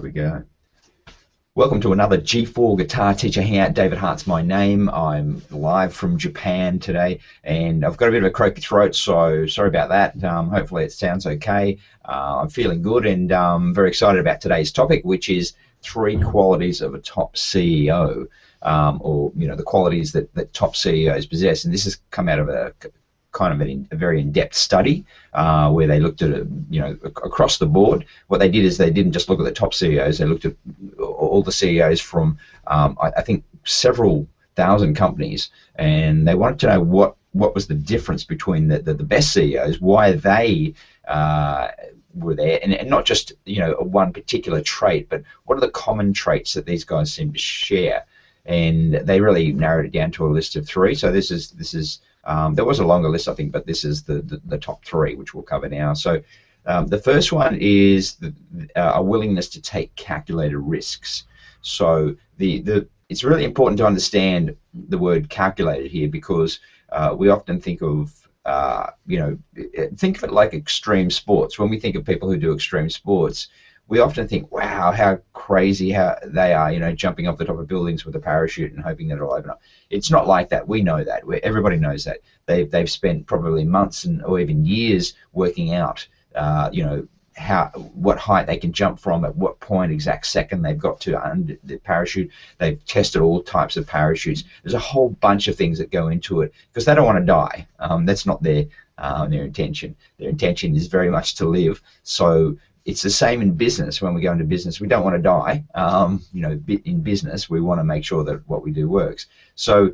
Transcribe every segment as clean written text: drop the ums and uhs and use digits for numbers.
We go. Welcome to another G4 Guitar Teacher Hangout. David Hart's my name. I'm live from Japan today, and I've got a bit of a croaky throat, so sorry about that. Hopefully it sounds okay. I'm feeling good, and very excited about today's topic, which is 3 qualities of a top CEO, or the qualities that top CEOs possess. And this has come out of a very in-depth study where they looked at it, across the board. What they did is they didn't just look at the top CEOs; they looked at all the CEOs from I think several thousand companies, and they wanted to know what was the difference between the best CEOs, why they were there, and not just one particular trait, but what are the common traits that these guys seem to share. And they really narrowed it down to a list of 3. So this is there was a longer list, I think, but this is the top 3, which we'll cover now. So the first one is a willingness to take calculated risks. So it's really important to understand the word calculated here, because we often think of think of it like extreme sports. When we think of people who do extreme sports, we often think, wow, how crazy how they are, jumping off the top of buildings with a parachute and hoping that it'll open up. It's not like that. We know that. Everybody knows that. They've spent probably months or even years working out, what height they can jump from, at what point, exact second they've got to under the parachute. They've tested all types of parachutes. There's a whole bunch of things that go into it, because they don't want to die. That's not their intention. Their intention is very much to live. So it's the same in business. When we go into business, we don't want to die. In business, we want to make sure that what we do works. So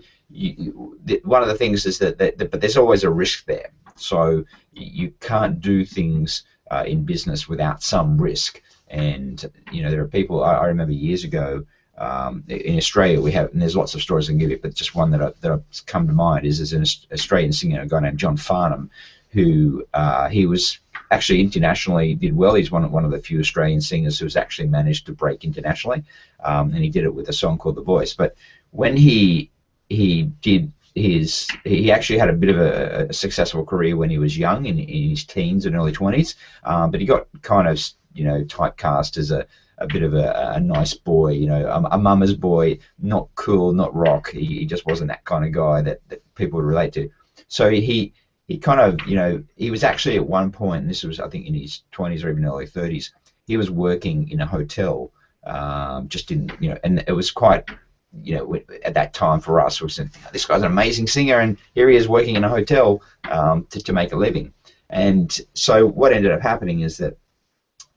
one of the things is that but there's always a risk there. So you can't do things in business without some risk. And there are people. I remember years ago in Australia, and there's lots of stories I can give you, but just one that have come to mind is an Australian singer, a guy named John Farnham, who he was actually internationally did well. He's one of the few Australian singers who's actually managed to break internationally, and he did it with a song called The Voice. But when he actually had a bit of a successful career when he was young, in his teens and early 20s, but he got kind of typecast as a bit of a nice boy, a mama's boy, not cool, not rock. He just wasn't that kind of guy that people would relate to. So he kind of, he was actually at one point, and this was, I think, in his 20s or even early 30s, he was working in a hotel, just in, and it was quite, at that time for us, we said, this guy's an amazing singer, and here he is working in a hotel to make a living. And so what ended up happening is that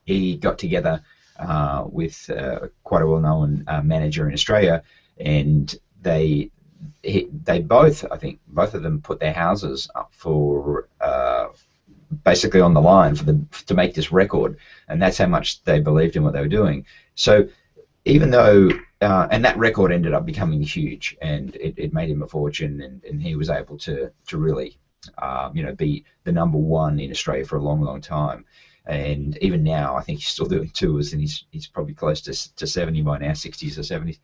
he got together with quite a well-known manager in Australia, and they both, I think, both of them put their houses up for basically on the line to make this record, and that's how much they believed in what they were doing. So even though, and that record ended up becoming huge, and it made him a fortune, and he was able to really, be the #1 in Australia for a long, long time. And even now, I think he's still doing tours, and he's probably close to 70 by now, 60s or 70s.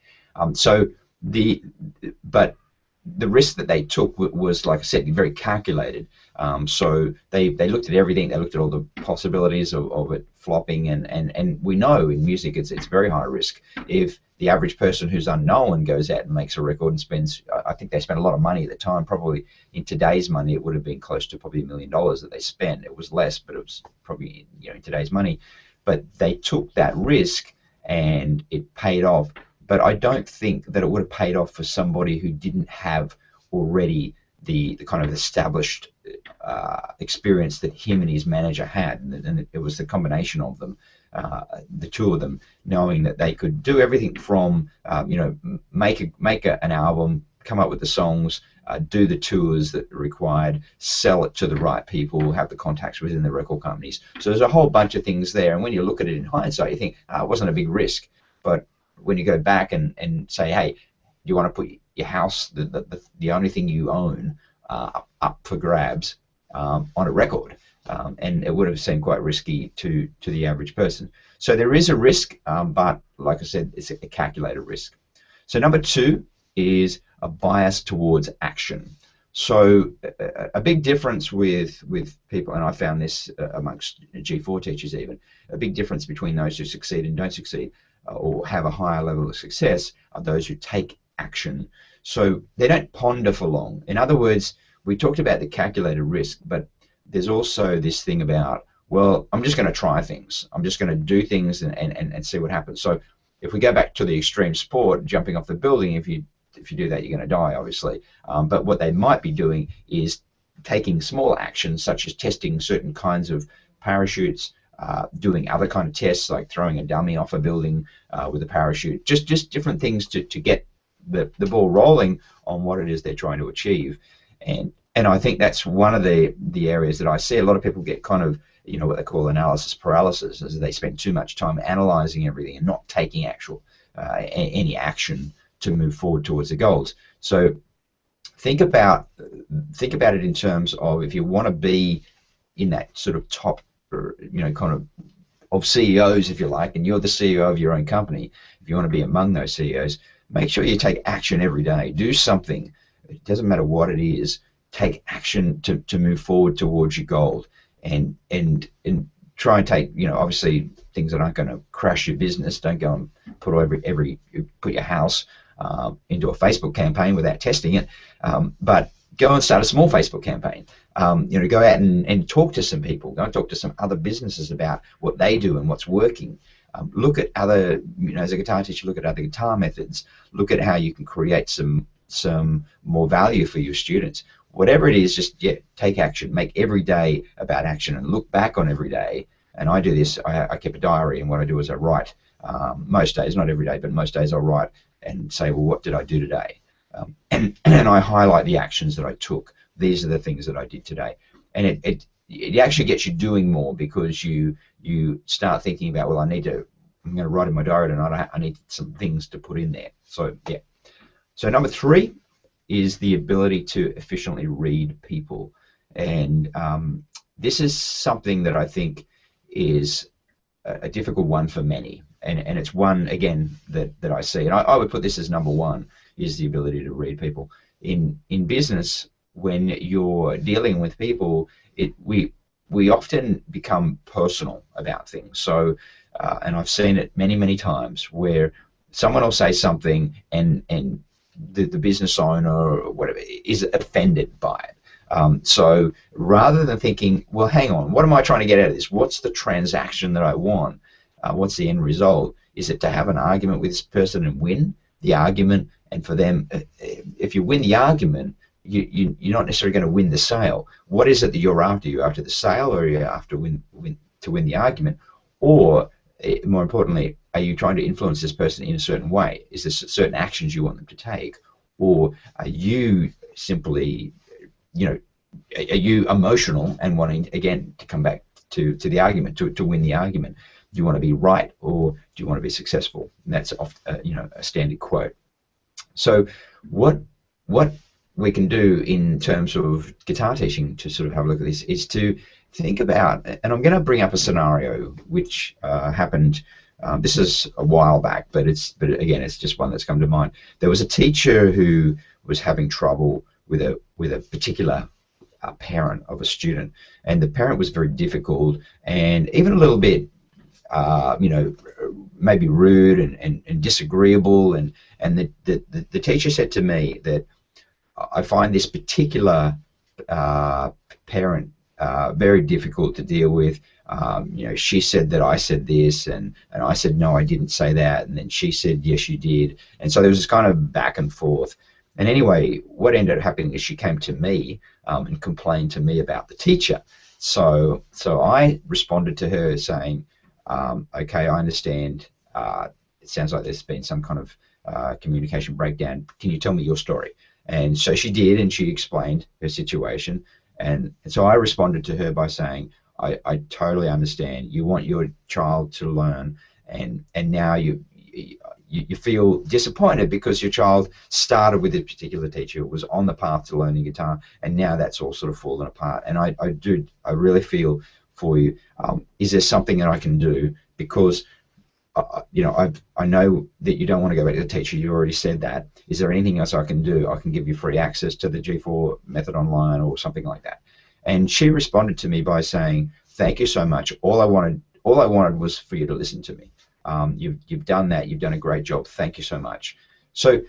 But the risk that they took was, like I said, very calculated. So they looked at everything. They looked at all the possibilities of it flopping, and we know in music it's very high risk. If the average person who's unknown goes out and makes a record and spends, I think they spent a lot of money at the time. Probably in today's money, it would have been close to probably $1 million that they spent. It was less, but it was probably in today's money. But they took that risk, and it paid off. But I don't think that it would have paid off for somebody who didn't have already the kind of established experience that him and his manager had, and it was the combination of them, the two of them, knowing that they could do everything from make an album, come up with the songs, do the tours that are required, sell it to the right people, have the contacts within the record companies. So there's a whole bunch of things there, and when you look at it in hindsight, you think, it wasn't a big risk. But when you go back and say, hey, do you want to put your house, the only thing you own, up for grabs on a record? And it would have seemed quite risky to the average person. So there is a risk, but like I said, it's a calculated risk. So number 2 is a bias towards action. So a big difference with people, and I found this amongst G4 teachers even, a big difference between those who succeed and don't succeed, or have a higher level of success, are those who take action. So they don't ponder for long. In other words, we talked about the calculated risk, but there's also this thing about, well, I'm just going to try things. I'm just going to do things and see what happens. So if we go back to the extreme sport, jumping off the building, if you do that, you're going to die, obviously. But what they might be doing is taking small actions, such as testing certain kinds of parachutes, doing other kind of tests, like throwing a dummy off a building with a parachute, just different things to get the ball rolling on what it is they're trying to achieve. And I think that's one of the areas that I see a lot of people get kind of, you know, what they call analysis paralysis, as they spend too much time analyzing everything and not taking any action to move forward towards the goals. So think about it in terms of, if you want to be in that sort of top, you know, kind of CEOs, if you like, and you're the CEO of your own company, if you want to be among those CEOs, make sure you take action every day. Do something. It doesn't matter what it is. Take action to move forward towards your goal, and try and take, you know, obviously things that aren't going to crash your business. Don't go and put your house into a Facebook campaign without testing it, but go and start a small Facebook campaign. You know, go out and talk to some people. Go and talk to some other businesses about what they do and what's working. Look at other, you know, as a guitar teacher, look at other guitar methods. Look at how you can create some more value for your students. Whatever it is, just take action. Make every day about action, and look back on every day. And I do this. I keep a diary, and what I do is I write. Most days, not every day, but most days I'll write and say, well, what did I do today? And I highlight the actions that I took. These are the things that I did today. And it actually gets you doing more, because you start thinking about, well, I'm going to write in my diary tonight. I need some things to put in there. So yeah. So number 3 is the ability to efficiently read people. And this is something that I think is a difficult one for many. And it's one, again, that I see. And I would put this as number 1, is the ability to read people. In business, when you're dealing with people, we often become personal about things. So, and I've seen it many times, where someone will say something and the business owner or whatever is offended by it. So rather than thinking, well, hang on, what am I trying to get out of this? What's the transaction that I want? What's the end result? Is it to have an argument with this person and win the argument? And for them, if you win the argument, you're not necessarily going to win the sale. What is it that you're after? You're after the sale, or are you after to win the argument? Or more importantly, are you trying to influence this person in a certain way? Is there certain actions you want them to take? Or are you simply, you know, are you emotional and wanting, again, to come back to the argument, to win the argument? Do you want to be right, or do you want to be successful? And that's you know, a standard quote. So what we can do in terms of guitar teaching to sort of have a look at this is to think about, and I'm going to bring up a scenario which happened. This is a while back, but again, it's just one that's come to mind. There was a teacher who was having trouble with a particular parent of a student, and the parent was very difficult and even a little bit, you know, maybe rude and disagreeable. And the teacher said to me that, I find this particular parent very difficult to deal with. You know, she said that I said this, and I said, no, I didn't say that, and then she said, yes, you did. And so there was this kind of back and forth. And anyway, what ended up happening is she came to me and complained to me about the teacher. So I responded to her saying, okay, I understand. It sounds like there's been some kind of communication breakdown. Can you tell me your story? And so she did, and she explained her situation. And so I responded to her by saying, I totally understand. You want your child to learn, and now you feel disappointed because your child started with a particular teacher, was on the path to learning guitar, and now that's all sort of fallen apart. And I really feel for you. Is there something that I can do? Because I know that you don't want to go back to the teacher. You already said that. Is there anything else I can do? I can give you free access to the G4 method online or something like that. And she responded to me by saying, thank you so much. All I wanted was for you to listen to me. You've done that. You've done a great job. Thank you so much. So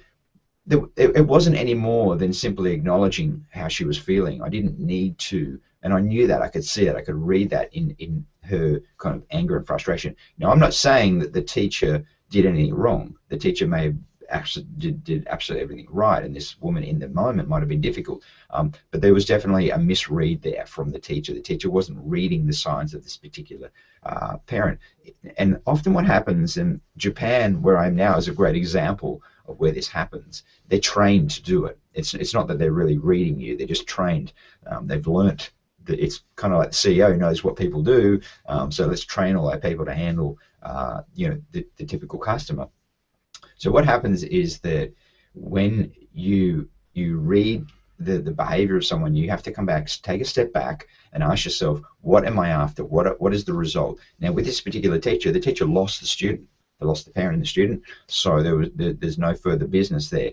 it wasn't any more than simply acknowledging how she was feeling. I didn't need to, and I knew that. I could see it. I could read that in her kind of anger and frustration. Now, I'm not saying that the teacher did anything wrong. The teacher may have actually did absolutely everything right, and this woman in the moment might have been difficult. But there was definitely a misread there from the teacher. The teacher wasn't reading the signs of this particular parent. And often what happens in Japan, where I am now, is a great example of where this happens. They're trained to do it. It's not that they're really reading you. They're just trained. They've learnt that it's kind of like the CEO knows what people do. So let's train all our people to handle the typical customer. So what happens is that when you read the behavior of someone, you have to come back, take a step back, and ask yourself, what am I after? What is the result? Now, with this particular teacher, the teacher lost the student. They lost the parent and the student, so there's no further business there.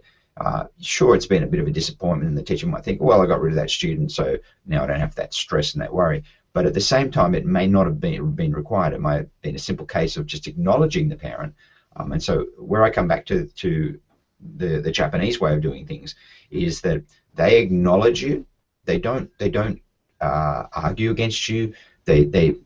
Sure, it's been a bit of a disappointment, and the teacher might think, well, I got rid of that student, so now I don't have that stress and that worry. But at the same time, it may not have been required. It might have been a simple case of just acknowledging the parent. And so where I come back to the Japanese way of doing things is that they acknowledge you. They don't argue against you. They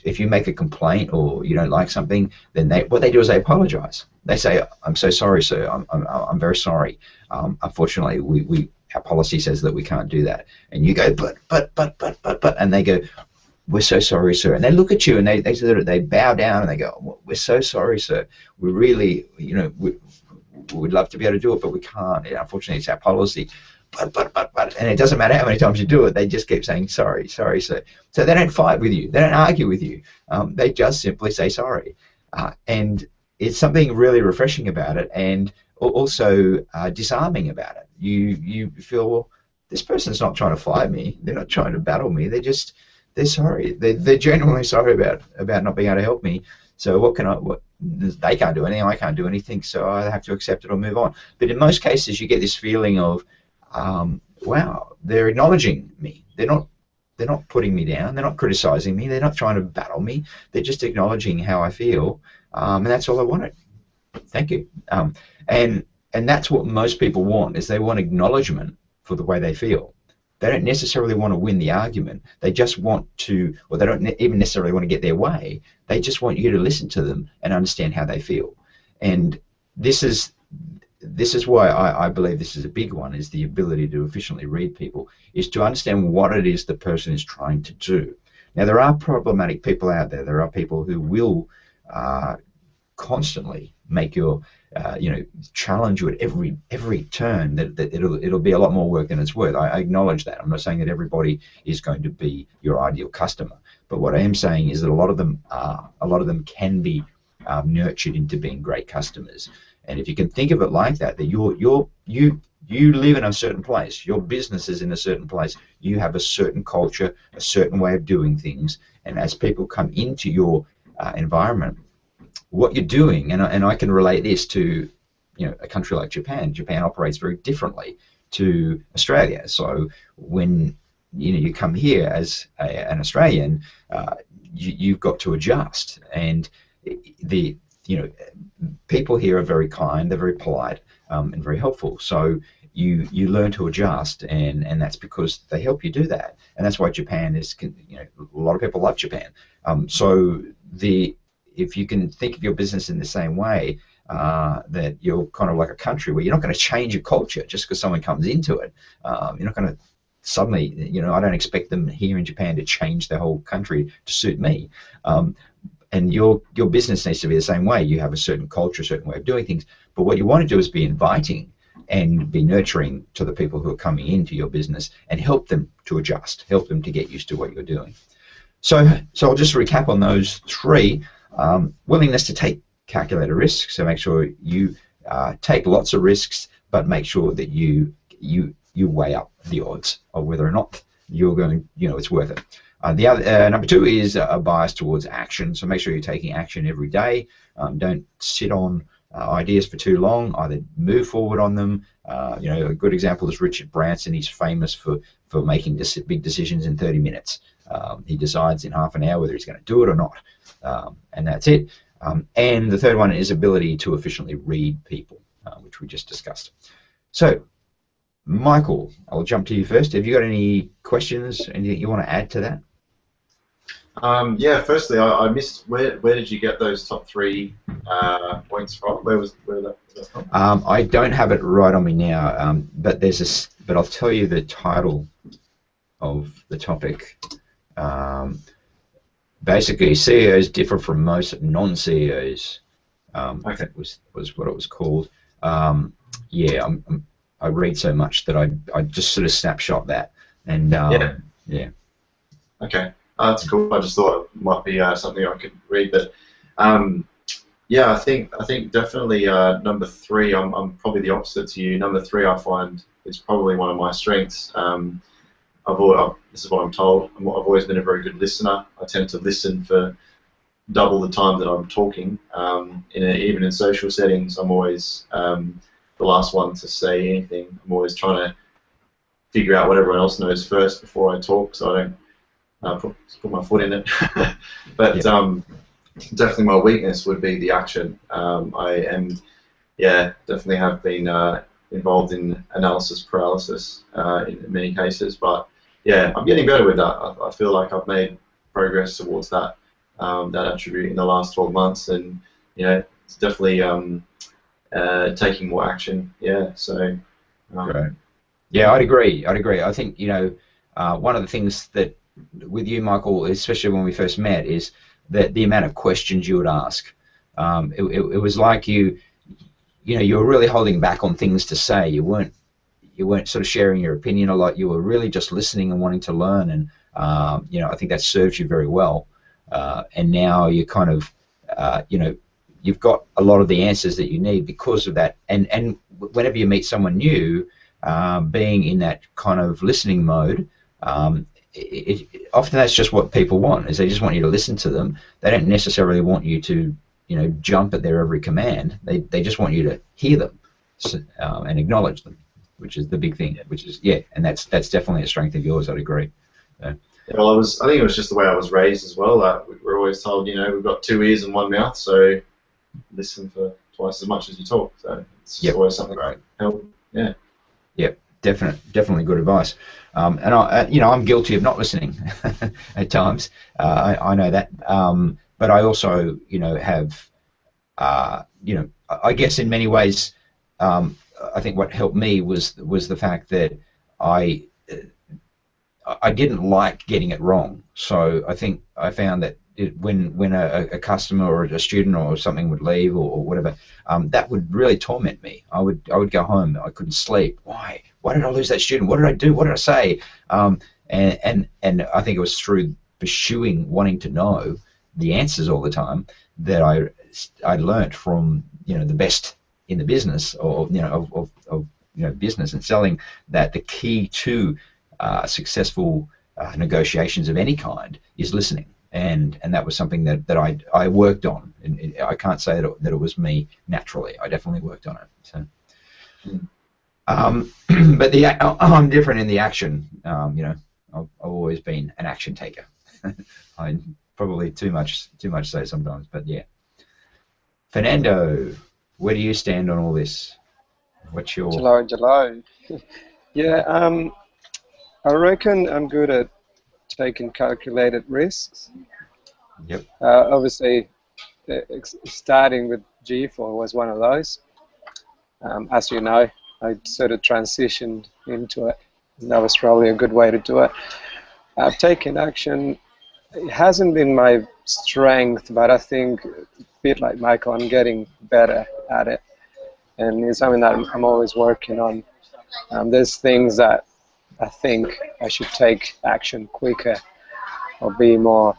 if you make a complaint or you don't like something, then what they do is they apologize. They say, I'm so sorry, sir. I'm very sorry. Unfortunately, our policy says that we can't do that. And you go, but, and they go, we're so sorry, sir. And they look at you and they bow down and they go, we're so sorry, sir. We really, we'd love to be able to do it, but we can't. Unfortunately, it's our policy. But, and it doesn't matter how many times you do it, they just keep saying, sorry, sir. So they don't fight with you. They don't argue with you. They just simply say sorry. And it's something really refreshing about it and also disarming about it. You feel, well, this person's not trying to fight me. They're not trying to battle me. They're sorry. They're genuinely sorry about not being able to help me. So they can't do anything, I can't do anything, so I have to accept it or move on. But in most cases, you get this feeling of, wow, they're acknowledging me. They're not putting me down. They're not criticizing me. They're not trying to battle me. They're just acknowledging how I feel, and that's all I wanted. Thank you. And that's what most people want, is they want acknowledgement for the way they feel. They don't necessarily want to win the argument. They just want to, or they don't even necessarily want to get their way. They just want you to listen to them and understand how they feel. And this is why I believe this is a big one, is the ability to efficiently read people, is to understand what it is the person is trying to do. Now, there are problematic people out there. There are people who will constantly make your challenge you at every turn. That it'll be a lot more work than it's worth. I acknowledge that. I'm not saying that everybody is going to be your ideal customer, but what I am saying is that a lot of them can be nurtured into being great customers. And if you can think of it like that, that you live in a certain place, your business is in a certain place, you have a certain culture, a certain way of doing things, and as people come into your environment, what you're doing, and I can relate this to a country like Japan. Japan operates very differently to Australia. So when you come here as an Australian, you've got to adjust, and the people here are very kind, they're very polite, and very helpful. So you learn to adjust, and that's because they help you do that. And that's why Japan is, a lot of people love Japan. So if you can think of your business in the same way, that you're kind of like a country where you're not going to change your culture just because someone comes into it. You're not going to suddenly, I don't expect them here in Japan to change the whole country to suit me. And your business needs to be the same way. You have a certain culture, a certain way of doing things. But what you want to do is be inviting and be nurturing to the people who are coming into your business and help them to adjust, help them to get used to what you're doing. So I'll just recap on those three. Willingness to take calculated risks. So make sure you take lots of risks, but make sure that you weigh up the odds of whether or not you're going, it's worth it. The other number two is a bias towards action. So make sure you're taking action every day. Don't sit on ideas for too long. Either move forward on them. You know, a good example is Richard Branson. He's famous for making big decisions in 30 minutes. He decides in half an hour whether he's going to do it or not, and that's it. And the third one is ability to efficiently read people, which we just discussed. So, Michael, I'll jump to you first. Have you got any questions, anything you want to add to that? Yeah, firstly, I missed, where did you get those top 3 points from? Where was that from? I don't have it right on me now, but but I'll tell you the title of the topic. Basically, CEOs differ from most non-CEOs. Okay. That was what it was called. Yeah, I read so much that I just sort of snapshot that, and yeah. Okay. That's cool. I just thought it might be something I could read, but yeah, I think definitely number 3. I'm probably the opposite to you. Number 3, I find, is probably one of my strengths. This is what I'm told. I've always been a very good listener. I tend to listen for double the time that I'm talking. Even in social settings, I'm always the last one to say anything. I'm always trying to figure out what everyone else knows first before I talk, so I don't put my foot in it. But definitely my weakness would be the action. Definitely have been involved in analysis paralysis in many cases, but yeah, I'm getting better with that. I feel like I've made progress towards that attribute in the last 12 months, and you know, it's definitely taking more action. Yeah, so. Great. Yeah, I'd agree. I think, you know, one of the things that with you, Michael, especially when we first met, is that the amount of questions you would ask. It was like you know, you were really holding back on things to say. You weren't sort of sharing your opinion a lot. You were really just listening and wanting to learn, and you know, I think that serves you very well. And now you're kind of, you know, you've got a lot of the answers that you need because of that. And whenever you meet someone new, being in that kind of listening mode, often that's just what people want, is they just want you to listen to them. They don't necessarily want you to, you know, jump at their every command. They just want you to hear them and acknowledge them, which is the big thing. Which is, yeah, and that's definitely a strength of yours. I'd agree. So. Yeah, well, I think it was just the way I was raised as well. We're always told, you know, we've got 2 ears and 1 mouth, so listen for twice as much as you talk. So it's just always something right. Yeah. Yep, definitely good advice. And you know, I'm guilty of not listening at times. I know that. But I also, you know, have, you know, I guess in many ways, I think what helped me was the fact that I didn't like getting it wrong. So I think I found that when a customer or a student or something would leave or whatever, that would really torment me. I would go home. I couldn't sleep. Why did I lose that student? What did I do? What did I say? And I think it was through pursuing wanting to know the answers all the time that I learnt from, you know, the best in the business, or you know, of you know, business and selling, that the key to successful negotiations of any kind is listening. And that was something that I worked on. And I can't say that it was me naturally. I definitely worked on it. So, but I'm different in the action. You know, I've always been an action taker. I probably too much so sometimes, but yeah. Fernando, where do you stand on all this? What's your... Hello. Yeah, I reckon I'm good at taking calculated risks. Yep. Obviously, starting with G4 was one of those. As you know, I sort of transitioned into it. And that was probably a good way to do it. Taking action, it hasn't been my strength, but I think, a bit like Michael, I'm getting better at it. And it's something that I'm always working on. There's things that I think I should take action quicker, or be more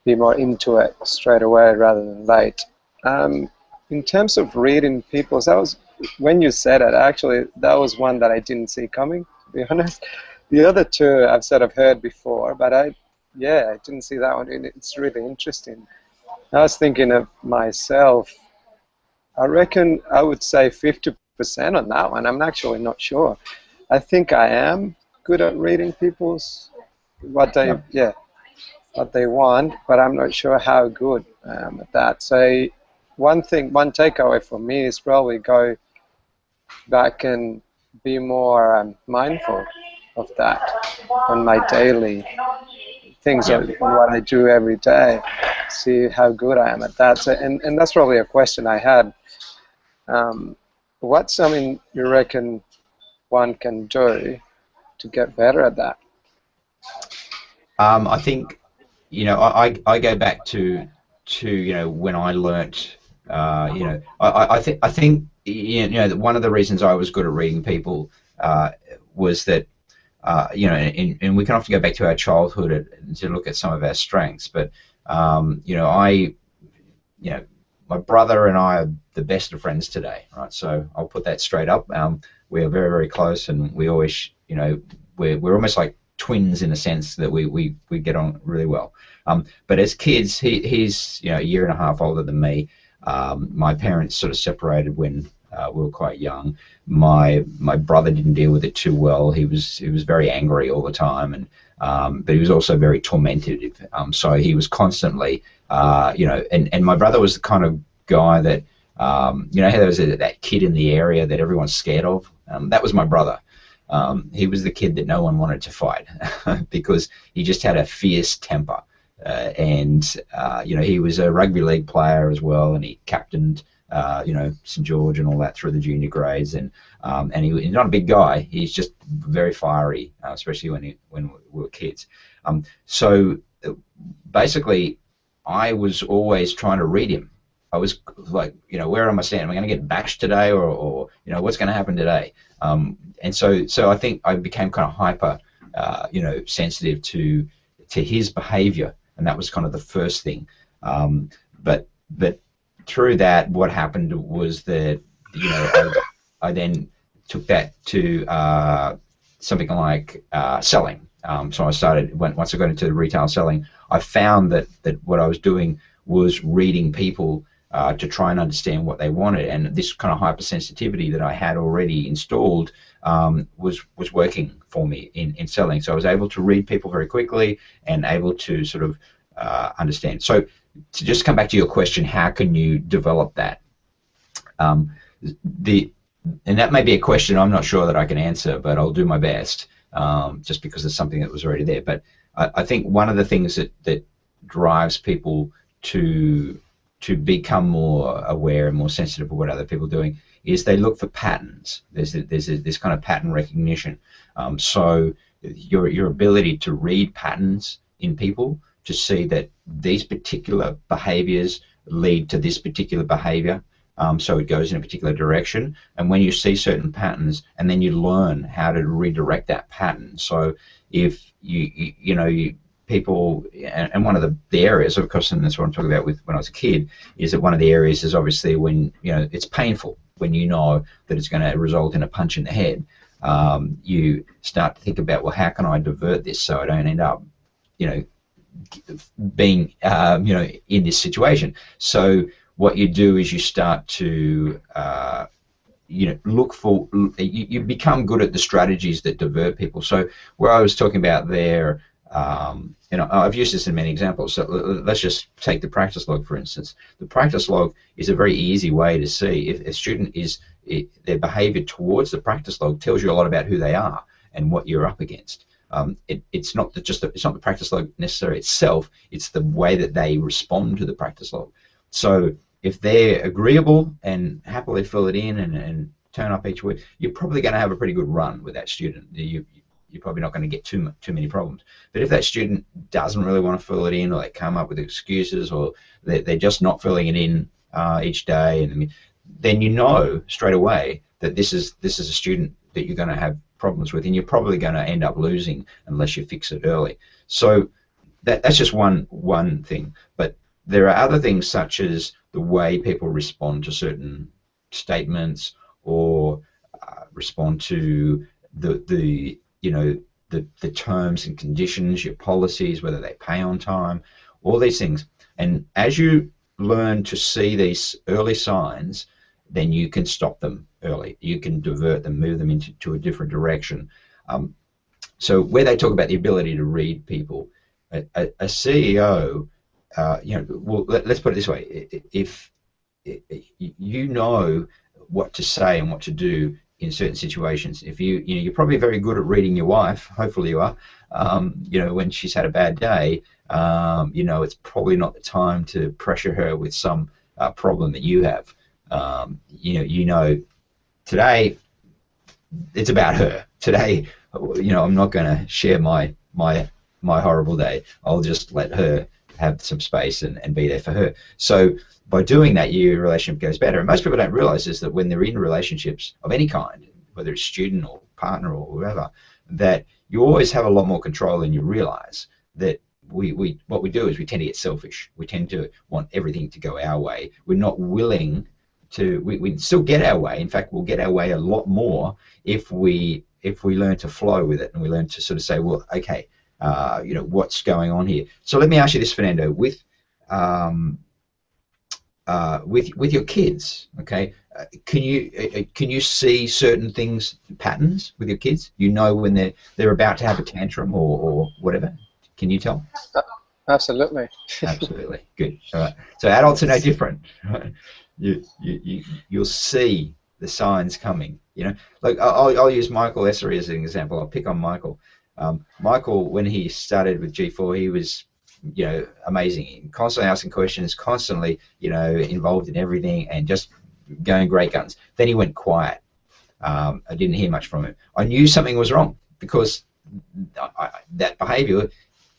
into it straight away rather than late. In terms of reading people, that was, when you said it, actually, that was one that I didn't see coming, to be honest. The other two I've sort of heard before, but I didn't see that one. And it's really interesting. I was thinking of myself. I reckon I would say 50% on that one. I'm actually not sure. I think I am good at reading people's what they what they want, but I'm not sure how good I am at that. So one takeaway for me is probably go back and be more mindful of that on my daily things, on what I do every day. See how good I am at that. So, and that's probably a question I had. What's something you reckon one can do to get better at that? I think, I go back to when I learnt, I think that one of the reasons I was good at reading people was that, and we can often go back to our childhood to look at some of our strengths, but my brother and I are the best of friends today, right? So I'll put that straight up. We are very, very close, and we always, we're almost like twins in a sense that we get on really well. But as kids, he's a year and a half older than me. My parents sort of separated when we were quite young. My brother didn't deal with it too well. He was very angry all the time, and but he was also very tormented. So he was constantly, and my brother was the kind of guy that, how there was that kid in the area that everyone's scared of. That was my brother. He was the kid that no one wanted to fight because he just had a fierce temper. And he was a rugby league player as well, and he captained St George and all that through the junior grades, and he's not a big guy. He's just very fiery, especially when we were kids. So basically, I was always trying to read him. I was like, where am I standing? Am I going to get bashed today, or what's going to happen today? And so I think I became kind of hyper, sensitive to his behavior, and that was kind of the first thing. But through that, what happened was that I then took that to something like selling. So I started once I got into retail selling. I found that what I was doing was reading people to try and understand what they wanted, and this kind of hypersensitivity that I had already installed was working for me in selling. So I was able to read people very quickly and able to sort of understand. So to just come back to your question, how can you develop that? And that may be a question I'm not sure that I can answer, but I'll do my best, just because it's something that was already there. But I think one of the things that drives people to become more aware and more sensitive of what other people are doing is they look for patterns. There's this kind of pattern recognition. So your ability to read patterns in people, to see that these particular behaviors lead to this particular behavior, so it goes in a particular direction. And when you see certain patterns, and then you learn how to redirect that pattern. So if people, and one of the areas, of course, and that's what I'm talking about with when I was a kid, is that one of the areas is obviously when it's painful, when you know that it's going to result in a punch in the head. You start to think about, well, how can I divert this so I don't end up being in this situation. So what you do is you start to look for, you become good at the strategies that divert people. So where I was talking about there, I've used this in many examples. So let's just take the practice log, for instance. The practice log is a very easy way to see if a student their behavior towards the practice log tells you a lot about who they are and what you're up against. It's not the practice log necessarily itself, it's the way that they respond to the practice log. So if they're agreeable and happily fill it in and turn up each week, you're probably going to have a pretty good run with that student. You're probably not going to get too many problems. But if that student doesn't really want to fill it in, or they come up with excuses, or they're just not filling it in each day, then you know straight away that this is a student that you're going to have problems with, and you're probably going to end up losing unless you fix it early. So that's just one thing. But there are other things, such as the way people respond to certain statements, or respond to the the terms and conditions, your policies, whether they pay on time, all these things. And as you learn to see these early signs, then you can stop them early. You can divert them, move them into a different direction. So where they talk about the ability to read people, a CEO, well, let's put it this way: if you know what to say and what to do in certain situations, if you're probably very good at reading your wife. Hopefully you are. When she's had a bad day, it's probably not the time to pressure her with some problem that you have. Today it's about her. Today, I'm not going to share my horrible day. I'll just let her have some space and be there for her. So by doing that, your relationship goes better. And most people don't realize is that when they're in relationships of any kind, whether it's student or partner or whoever, that you always have a lot more control than you realize. That what we do is we tend to get selfish. We tend to want everything to go our way. We're not willing to. We still get our way. In fact, we'll get our way a lot more if we learn to flow with it and we learn to sort of say, well, okay, what's going on here? So let me ask you this, Fernando, with your kids, okay? Can you see certain things, patterns with your kids? When they're about to have a tantrum or whatever. Can you tell? Absolutely. Absolutely. Good. All right. So adults are no different. Right? You'll see the signs coming. Like I'll use Michael Essery as an example. I'll pick on Michael. Michael, when he started with G4, he was amazing, constantly asking questions, constantly involved in everything and just going great guns. Then he went quiet. I didn't hear much from him. I knew something was wrong because that behavior,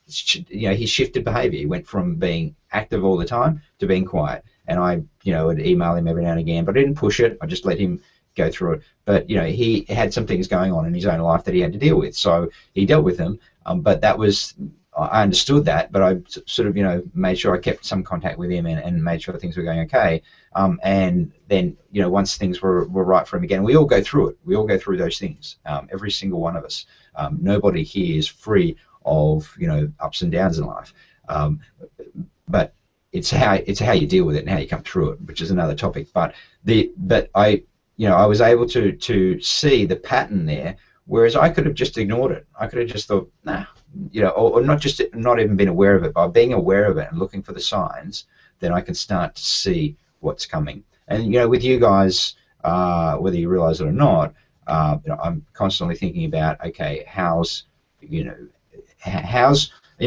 he shifted behavior. He went from being active all the time to being quiet. And I would email him every now and again, but I didn't push it. I just let him go through it. But he had some things going on in his own life that he had to deal with, so he dealt with them. But that was, I understood that, but I sort of made sure I kept some contact with him and made sure things were going okay. And then once things were right for him again, we all go through it. We all go through those things. Every single one of us. Nobody here is free of ups and downs in life. But it's how you deal with it and how you come through it, which is another topic. But I was able to see the pattern there, whereas I could have just ignored it. I could have just thought, nah, or not even been aware of it. By being aware of it and looking for the signs, then I can start to see what's coming. And with you guys, whether you realize it or not, I'm constantly thinking about, okay, how's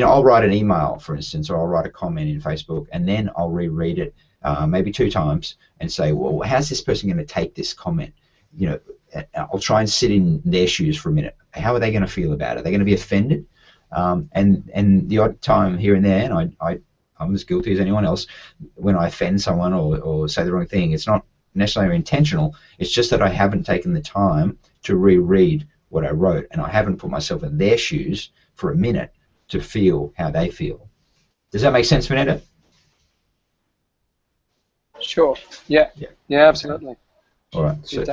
I'll write an email, for instance, or I'll write a comment in Facebook, and then I'll reread it maybe 2 times and say, well, how's this person going to take this comment? I'll try and sit in their shoes for a minute. How are they going to feel about it? Are they going to be offended? And the odd time here and there, and I'm as guilty as anyone else, when I offend someone or say the wrong thing, it's not necessarily intentional. It's just that I haven't taken the time to reread what I wrote, and I haven't put myself in their shoes for a minute to feel how they feel. Does that make sense, Fernando? Sure. Yeah. Yeah, absolutely. All right. It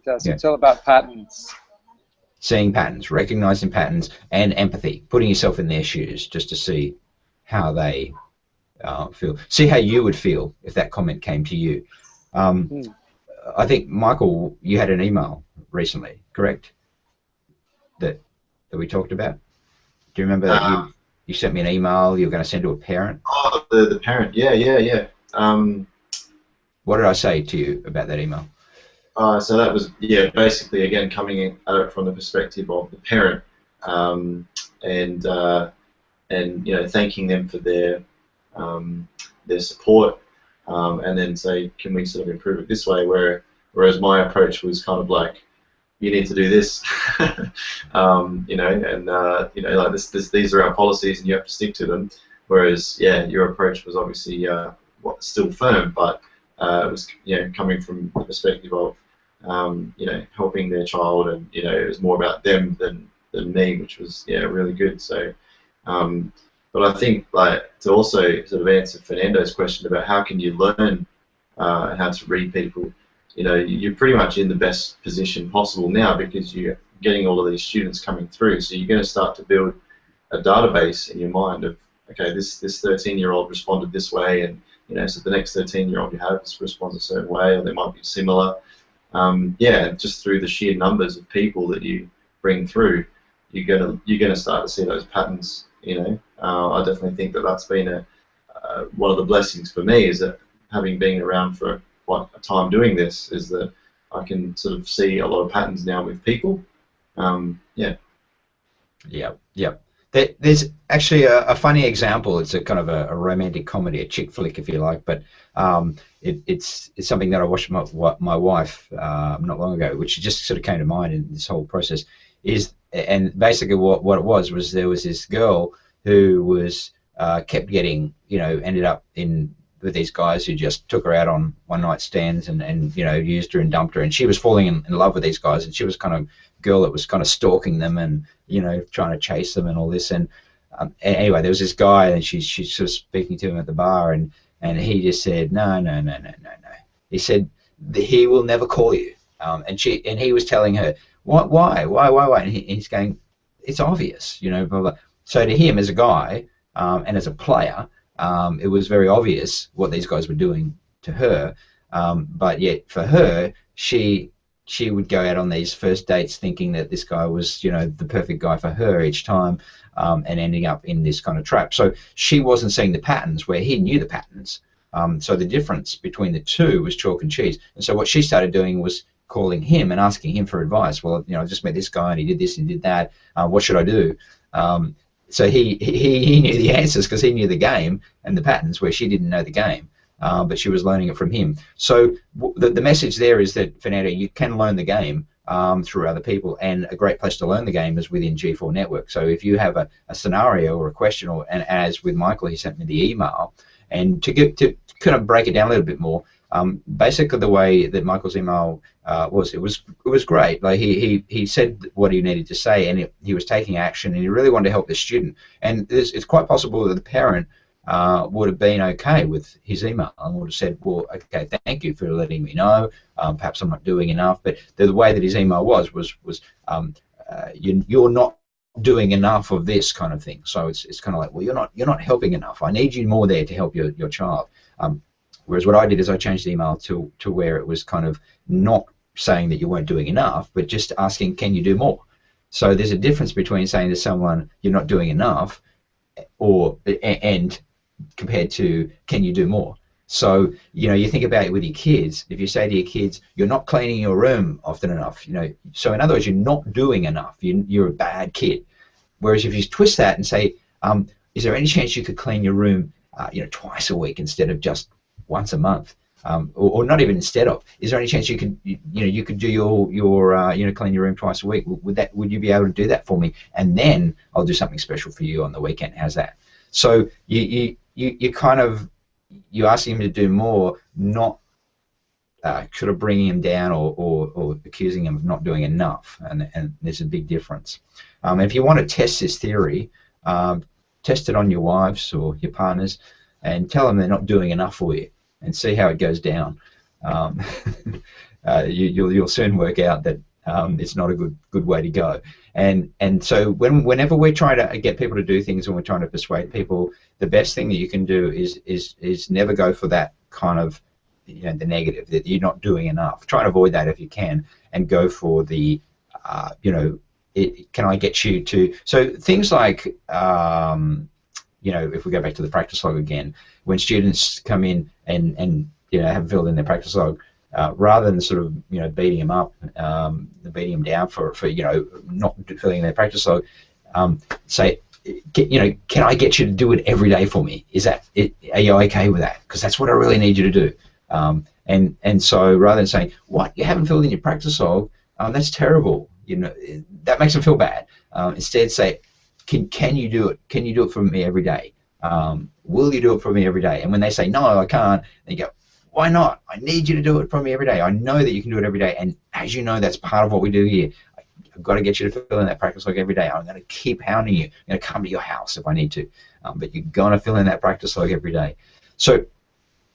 does. Yeah. It's all about patterns. Seeing patterns, recognizing patterns, and empathy, putting yourself in their shoes just to see how they feel. See how you would feel if that comment came to you. I think, Michael, you had an email recently, correct? That we talked about? Do you remember that you sent me an email you were going to send to a parent? Oh, the parent, yeah. What did I say to you about that email? So that was, basically, again, coming at it from the perspective of the parent, and thanking them for their support, and then say, can we sort of improve it this way? Whereas my approach was kind of like, you need to do this, like these are our policies and you have to stick to them. Whereas, your approach was obviously still firm, but it was coming from the perspective of helping their child, and it was more about them than me, which was really good. So, but I think like to also sort of answer Fernando's question about how can you learn how to read people. You're pretty much in the best position possible now because you getting all of these students coming through. So you're going to start to build a database in your mind of, okay, this 13-year-old responded this way, and so the next 13-year-old you have responds a certain way, or they might be similar. Yeah, just through the sheer numbers of people that you bring through, you're gonna start to see those patterns. I definitely think that that's been one of the blessings for me, is that having been around for quite a time doing this, is that I can sort of see a lot of patterns now with people. Yeah. Yeah. There's actually a funny example. It's a kind of a romantic comedy, a chick flick, if you like, but it's something that I watched my wife not long ago, which just sort of came to mind in this whole process. And basically what it was there was this girl who was kept getting, ended up with these guys who just took her out on one-night stands and used her and dumped her, and she was falling in love with these guys, and she was kind of girl that was kind of stalking them and trying to chase them and all this. And anyway, there was this guy, and she's sort of speaking to him at the bar, and he just said, no. He said, he will never call you. And he was telling her, why? And he's going, it's obvious, blah, blah. So to him, as a guy and as a player, it was very obvious what these guys were doing to her, but yet for her, she would go out on these first dates thinking that this guy was, the perfect guy for her each time, and ending up in this kind of trap. So she wasn't seeing the patterns where he knew the patterns. So the difference between the two was chalk and cheese. And so what she started doing was calling him and asking him for advice. Well, I just met this guy and he did this and did that. What should I do? So he knew the answers because he knew the game and the patterns, where she didn't know the game. But she was learning it from him. So the message there is that, Fernando, you can learn the game through other people, and a great place to learn the game is within G4 Network. So if you have a scenario or a question, and as with Michael, he sent me the email, and to kind of break it down a little bit more, basically the way that Michael's email was, it was great. Like he said what he needed to say, and he was taking action, and he really wanted to help the student. And it's quite possible that the parent would have been okay with his email and would have said, well, okay, thank you for letting me know. Perhaps I'm not doing enough. But the way that his email was you're not doing enough of this kind of thing. So it's kind of like, well, you're not helping enough. I need you more there to help your child. Whereas what I did is I changed the email to where it was kind of not saying that you weren't doing enough, but just asking, can you do more? So there's a difference between saying to someone you're not doing enough, and compared to can you do more. So you think about it with your kids. If you say to your kids, you're not cleaning your room often enough, so in other words, you're not doing enough, you're a bad kid. Whereas if you twist that and say, is there any chance you could clean your room twice a week instead of just once a month, or not even instead of, is there any chance you could you could do your clean your room twice a week? Would you be able to do that for me, and then I'll do something special for you on the weekend? How's that? So you kind of, you ask him to do more, not sort of bringing him down or accusing him of not doing enough, and there's a big difference. If you want to test this theory, test it on your wives or your partners, and tell them they're not doing enough for you, and see how it goes down. You'll soon work out that it's not a good way to go. And so whenever we're trying to get people to do things and we're trying to persuade people, the best thing that you can do is never go for that kind of the negative, that you're not doing enough. Try and avoid that if you can, and go for the can I get you to, so things like if we go back to the practice log again, when students come in and haven't filled in their practice log, rather than sort of beating them up, beating them down for not filling their practice log, say, can I get you to do it every day for me? Is that it? Are you okay with that? Because that's what I really need you to do. And so rather than saying, what, you haven't filled in your practice log, that's terrible, that makes them feel bad. Instead say, can you do it? Can you do it for me every day? Will you do it for me every day? And when they say, no, I can't, they go, why not? I need you to do it for me every day. I know that you can do it every day, and as you know, that's part of what we do here. I've got to get you to fill in that practice log every day. I'm going to keep hounding you. I'm going to come to your house if I need to, but you're going to fill in that practice log every day. So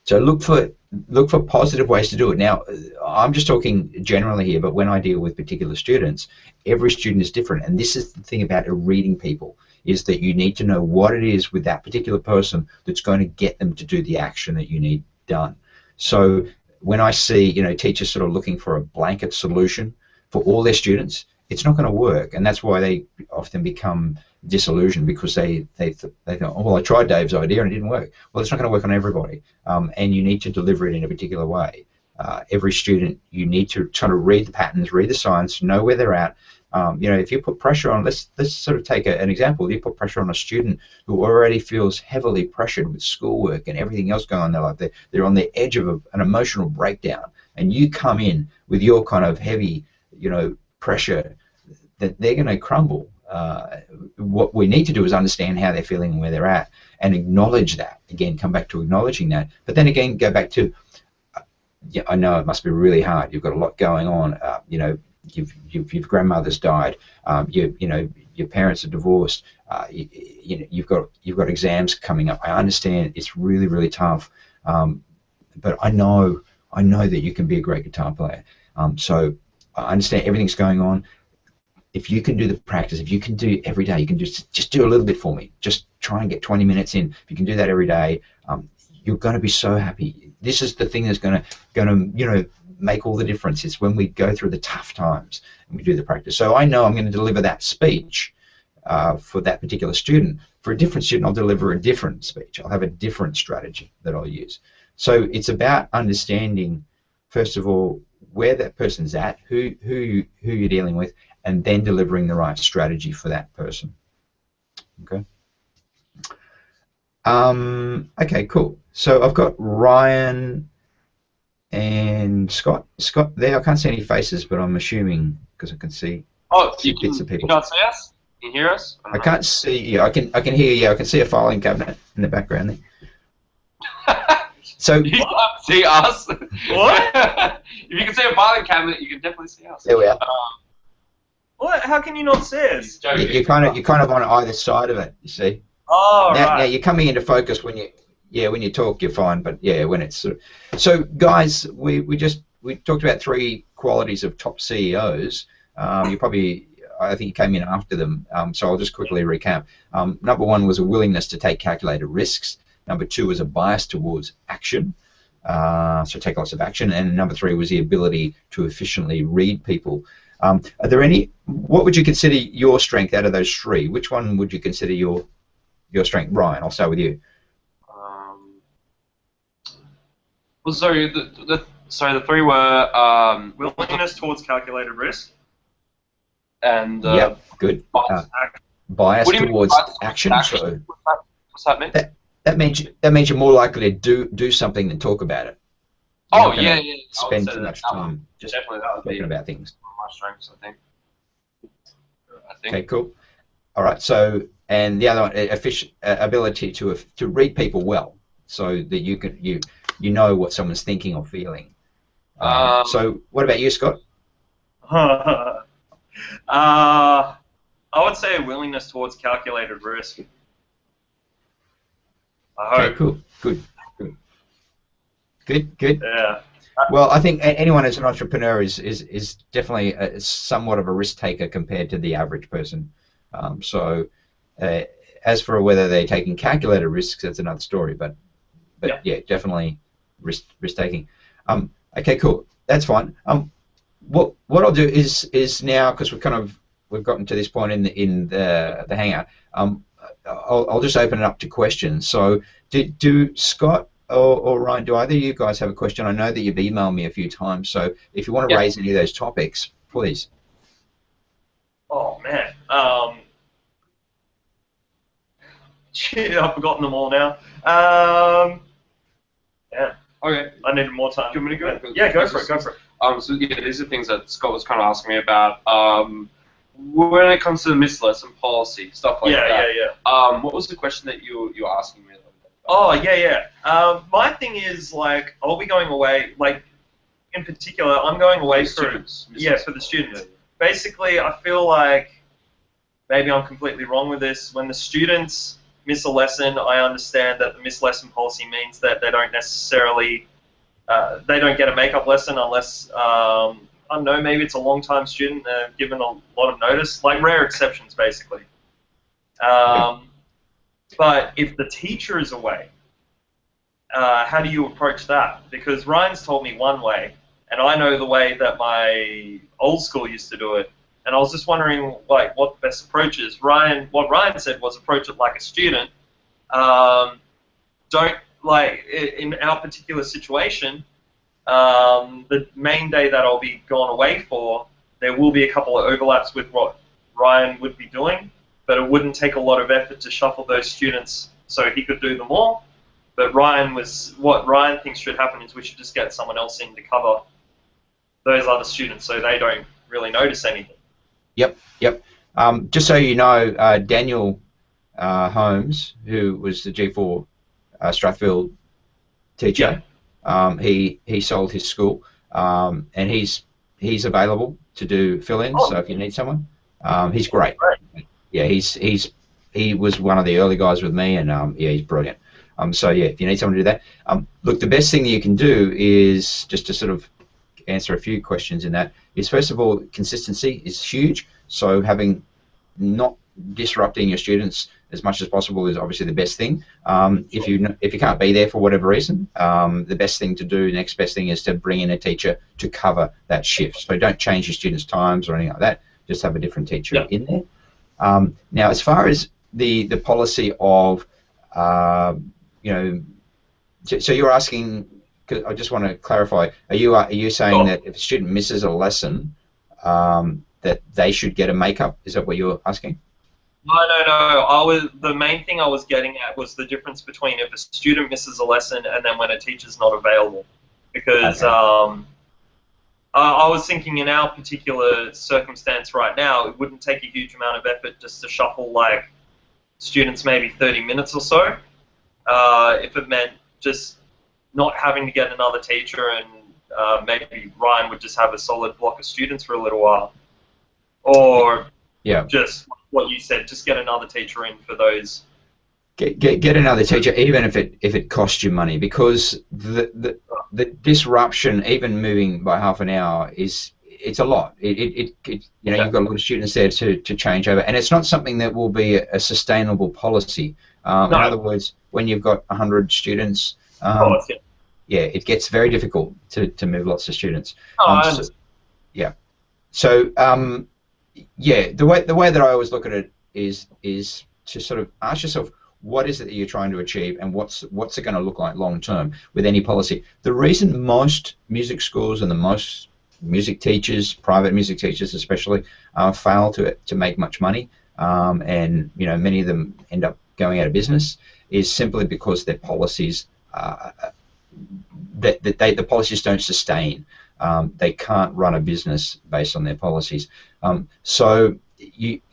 So look for positive ways to do it. Now, I'm just talking generally here, but when I deal with particular students, every student is different, and this is the thing about reading people, is that you need to know what it is with that particular person that's going to get them to do the action that you need done. So when I see, teachers sort of looking for a blanket solution for all their students, it's not going to work, and that's why they often become disillusioned, because they go, oh, well, I tried Dave's idea and it didn't work. Well, it's not going to work on everybody, and you need to deliver it in a particular way. Every student, you need to try to read the patterns, read the signs, know where they're at. If you put pressure on, let's sort of take an example. You put pressure on a student who already feels heavily pressured with schoolwork and everything else going on in their life. They're on the edge of an emotional breakdown, and you come in with your kind of heavy, pressure, that they're going to crumble. What we need to do is understand how they're feeling and where they're at, and acknowledge that. Again, come back to acknowledging that, but then again, go back to, I know it must be really hard. You've got a lot going on. Your grandmother's died. Your parents are divorced. You've got exams coming up. I understand it's really, really tough, but I know that you can be a great guitar player. So I understand everything's going on. If you can do the practice, if you can do every day, you can just do a little bit for me. Just try and get 20 minutes in. If you can do that every day, you're going to be so happy. This is the thing that's going to make all the difference. It's when we go through the tough times and we do the practice. So I know I'm going to deliver that speech for that particular student. For a different student, I'll deliver a different speech. I'll have a different strategy that I'll use. So it's about understanding, first of all, where that person's at, who you're dealing with, and then delivering the right strategy for that person. Okay. Okay, cool. So I've got Ryan and Scott. Scott there. I can't see any faces, but I'm assuming because I can see bits of people. You can't see us? Can you hear us? I can't see you. I can hear you. I can see a filing cabinet in the background there. So you can't see us. What? If you can see a filing cabinet, you can definitely see us. There we are. What? How can you not see us? You're kind of on either side of it. You see. Oh, Now you're coming into focus when you talk, you're fine, but when it's so guys, we talked about 3 qualities of top CEOs. I think you came in after them, so I'll just quickly recap. Number 1 was a willingness to take calculated risks. Number 2 was a bias towards action, so take lots of action. And number 3 was the ability to efficiently read people. Are there any? What would you consider your strength out of those 3? Which one would you consider your strength? Ryan, I'll start with you. Well, sorry, the 3 were willingness towards calculated risk. And yep, good. Bias towards action. So what's that mean? That means you're more likely to do something than talk about it. You're yeah. Spend too much time just definitely that would talking be about things. My strengths, I think. Okay, cool. All right. So, and the other one, ability to read people well, so that you know what someone's thinking or feeling. So, what about you, Scott? I would say a willingness towards calculated risk. Okay, cool. Good. Yeah. Well, I think anyone as an entrepreneur is definitely somewhat of a risk taker compared to the average person. As for whether they're taking calculated risks, that's another story. But yeah, definitely risk taking. Okay, cool. That's fine. What I'll do is now, because we've gotten to this point in the hangout. I'll just open it up to questions. So do Scott or Ryan, do either of you guys have a question? I know that you've emailed me a few times, so if you want to raise any of those topics, please. Oh, man. Shit, I've forgotten them all now. Yeah. Okay. I needed more time. Do you want me to go? Yeah, go for it. So yeah, these are things that Scott was kind of asking me about. When it comes to the lesson policy, stuff like that. Yeah. What was the question that you were asking me? Oh, yeah. My thing is, like, I'll be going away, like, in particular, I'm going away for the students. Basically, I feel like maybe I'm completely wrong with this. When the students miss a lesson, I understand that the missed lesson policy means that they don't necessarily, they don't get a make-up lesson unless, I don't know, maybe it's a long-time student given a lot of notice, like rare exceptions, basically. But if the teacher is away, how do you approach that? Because Ryan's told me one way, and I know the way that my old school used to do it. And I was just wondering, like, what the best approach is. What Ryan said was approach it like a student. Don't, like, in our particular situation, the main day that I'll be gone away for, there will be a couple of overlaps with what Ryan would be doing, but it wouldn't take a lot of effort to shuffle those students so he could do them all. But what Ryan thinks should happen is we should just get someone else in to cover those other students so they don't really notice anything. Yep. Just so you know, Daniel Holmes, who was the G4 Strathfield teacher, he sold his school, and he's available to do fill-ins. So if you need someone, he's great. Yeah, he was one of the early guys with me, and yeah, he's brilliant. So yeah, if you need someone to do that, look, the best thing you can do is just to sort of answer a few questions in that is, first of all, consistency is huge. So not disrupting your students as much as possible is obviously the best thing. If you can't be there for whatever reason, the best thing to do, next best thing, is to bring in a teacher to cover that shift. So don't change your students' times or anything like that. Just have a different teacher in there. Now, as far as the policy of you know, so you're asking, cause I just want to clarify, are you saying that if a student misses a lesson, that they should get a make-up? Is that what you're asking? No. The main thing I was getting at was the difference between if a student misses a lesson and then when a teacher's not available. Because I was thinking in our particular circumstance right now, it wouldn't take a huge amount of effort just to shuffle like students maybe 30 minutes or so. If it meant just not having to get another teacher, and maybe Ryan would just have a solid block of students for a little while. Or just what you said, just get another teacher in for those. Get another teacher, even if it costs you money, because the disruption, even moving by half an hour, it's a lot. You know, you've got a lot of students there to change over, and it's not something that will be a sustainable policy. In other words, when you've got 100 students, it gets very difficult to move lots of students. So the way that I always look at it is to sort of ask yourself, what is it that you're trying to achieve, and what's it going to look like long term with any policy? The reason most music schools and the most music teachers, private music teachers especially, fail to make much money, and you know, many of them end up going out of business, is simply because their policies the policies don't sustain. They can't run a business based on their policies. So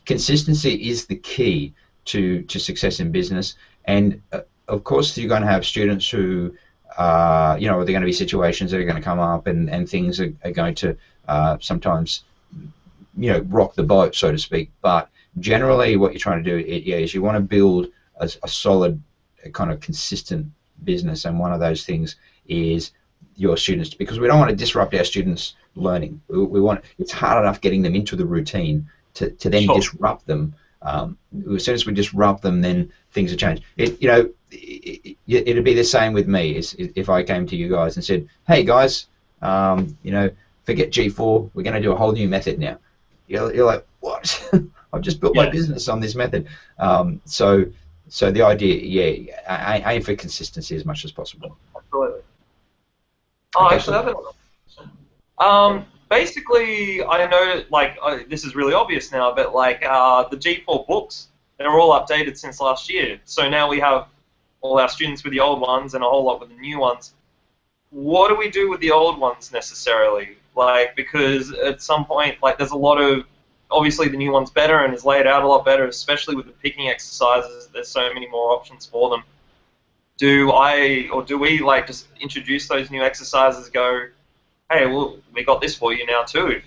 consistency is the key to success in business, and of course you're going to have students who you know, there are going to be situations that are going to come up, and things are going to sometimes, you know, rock the boat, so to speak. But generally what you're trying to do is you want to build a solid, kind of consistent business, and one of those things is your students, because we don't want to disrupt our students' learning. We want, it's hard enough getting them into the routine to then disrupt them. As soon as we disrupt them, then things will change. It'd be the same with me if I came to you guys and said, hey guys, you know, forget G4, we're going to do a whole new method now. You're like, what? I've just built my business on this method. So the idea, I aim for consistency as much as possible. Absolutely. Oh, okay, actually, I have another question. Basically, I know, like, this is really obvious now, but like the G4 books, they're all updated since last year. So now we have all our students with the old ones and a whole lot with the new ones. What do we do with the old ones necessarily? Like, because at some point, like, there's a lot of, obviously the new one's better and is laid out a lot better, especially with the picking exercises. There's so many more options for them. Do we like just introduce those new exercises? Go, hey, well, we got this for you now too.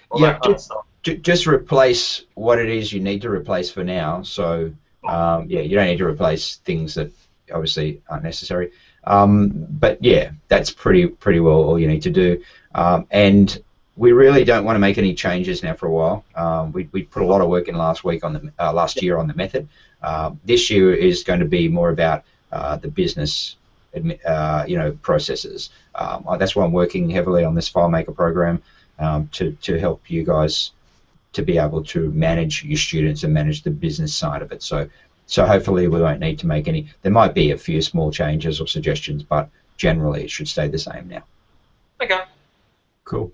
All that kind of stuff. Just replace what it is you need to replace for now. So Yeah, you don't need to replace things that obviously aren't necessary. But yeah, that's pretty well all you need to do. And we really don't want to make any changes now for a while. We put a lot of work in last year on the method. This year is going to be more about the business, processes. That's why I'm working heavily on this FileMaker program to help you guys to be able to manage your students and manage the business side of it. So hopefully we won't need to make any. There might be a few small changes or suggestions, but generally it should stay the same now. Okay. Cool.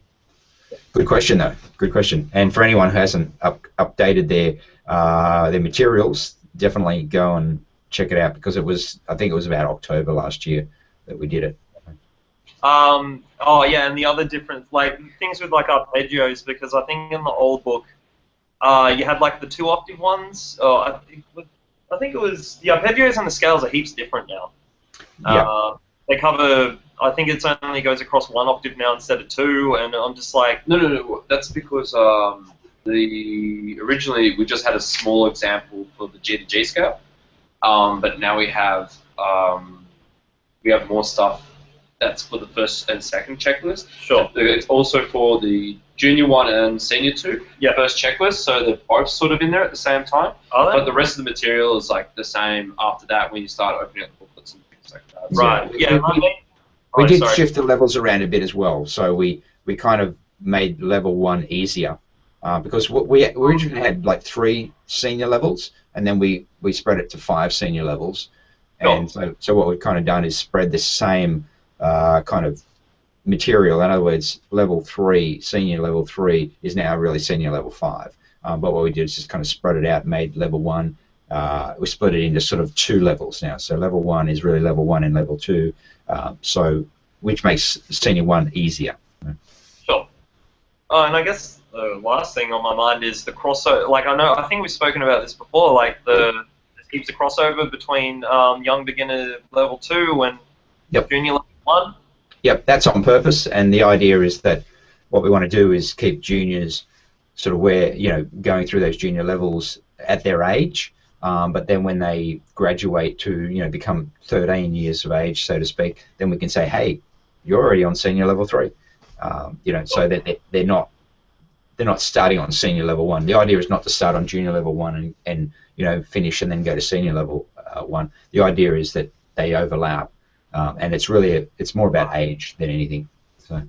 Good question though. Good question. And for anyone who hasn't updated their materials, definitely go and check it out because I think it was about October last year that we did it. Oh yeah, and the other difference, like things with like arpeggios, because I think in the old book, you had like the 2-octave ones. I think it was the arpeggios and the scales are heaps different now. Yeah. They cover. I think it only goes across 1 octave now instead of 2, and I'm just like. No. That's because originally we just had a small example for the G to G scale, but now we have more stuff. That's for the first and second checklist. Sure. It's also for the junior 1 and senior 2. Yeah. First checklist, so they're both sort of in there at the same time. Are they? But the rest of the material is like the same after that when you start opening up the booklets and things like that. Right. Yeah. We did shift the levels around a bit as well. So we kind of made level 1 easier because we originally had like 3 senior levels, and then we spread it to 5 senior levels. And so what we've kind of done is spread the same kind of material. In other words, level 3, senior level 3 is now really senior level 5. But what we did is just kind of spread it out, made level 1. We split it into sort of 2 levels now. So level 1 is really level 1 and level 2. So which makes senior 1 easier. Sure. And I guess the last thing on my mind is the crossover. Like I think we've spoken about this before. Like there's heaps of crossover between young beginner level 2 and junior level 1. Yep, that's on purpose, and the idea is that what we want to do is keep juniors sort of going through those junior levels at their age, but then when they graduate to become 13 years of age, so to speak, then we can say, hey, you're already on senior level 3, so that they're not starting on senior level 1. The idea is not to start on junior level 1 and finish and then go to senior level 1. The idea is that they overlap. And it's really it's more about age than anything. So.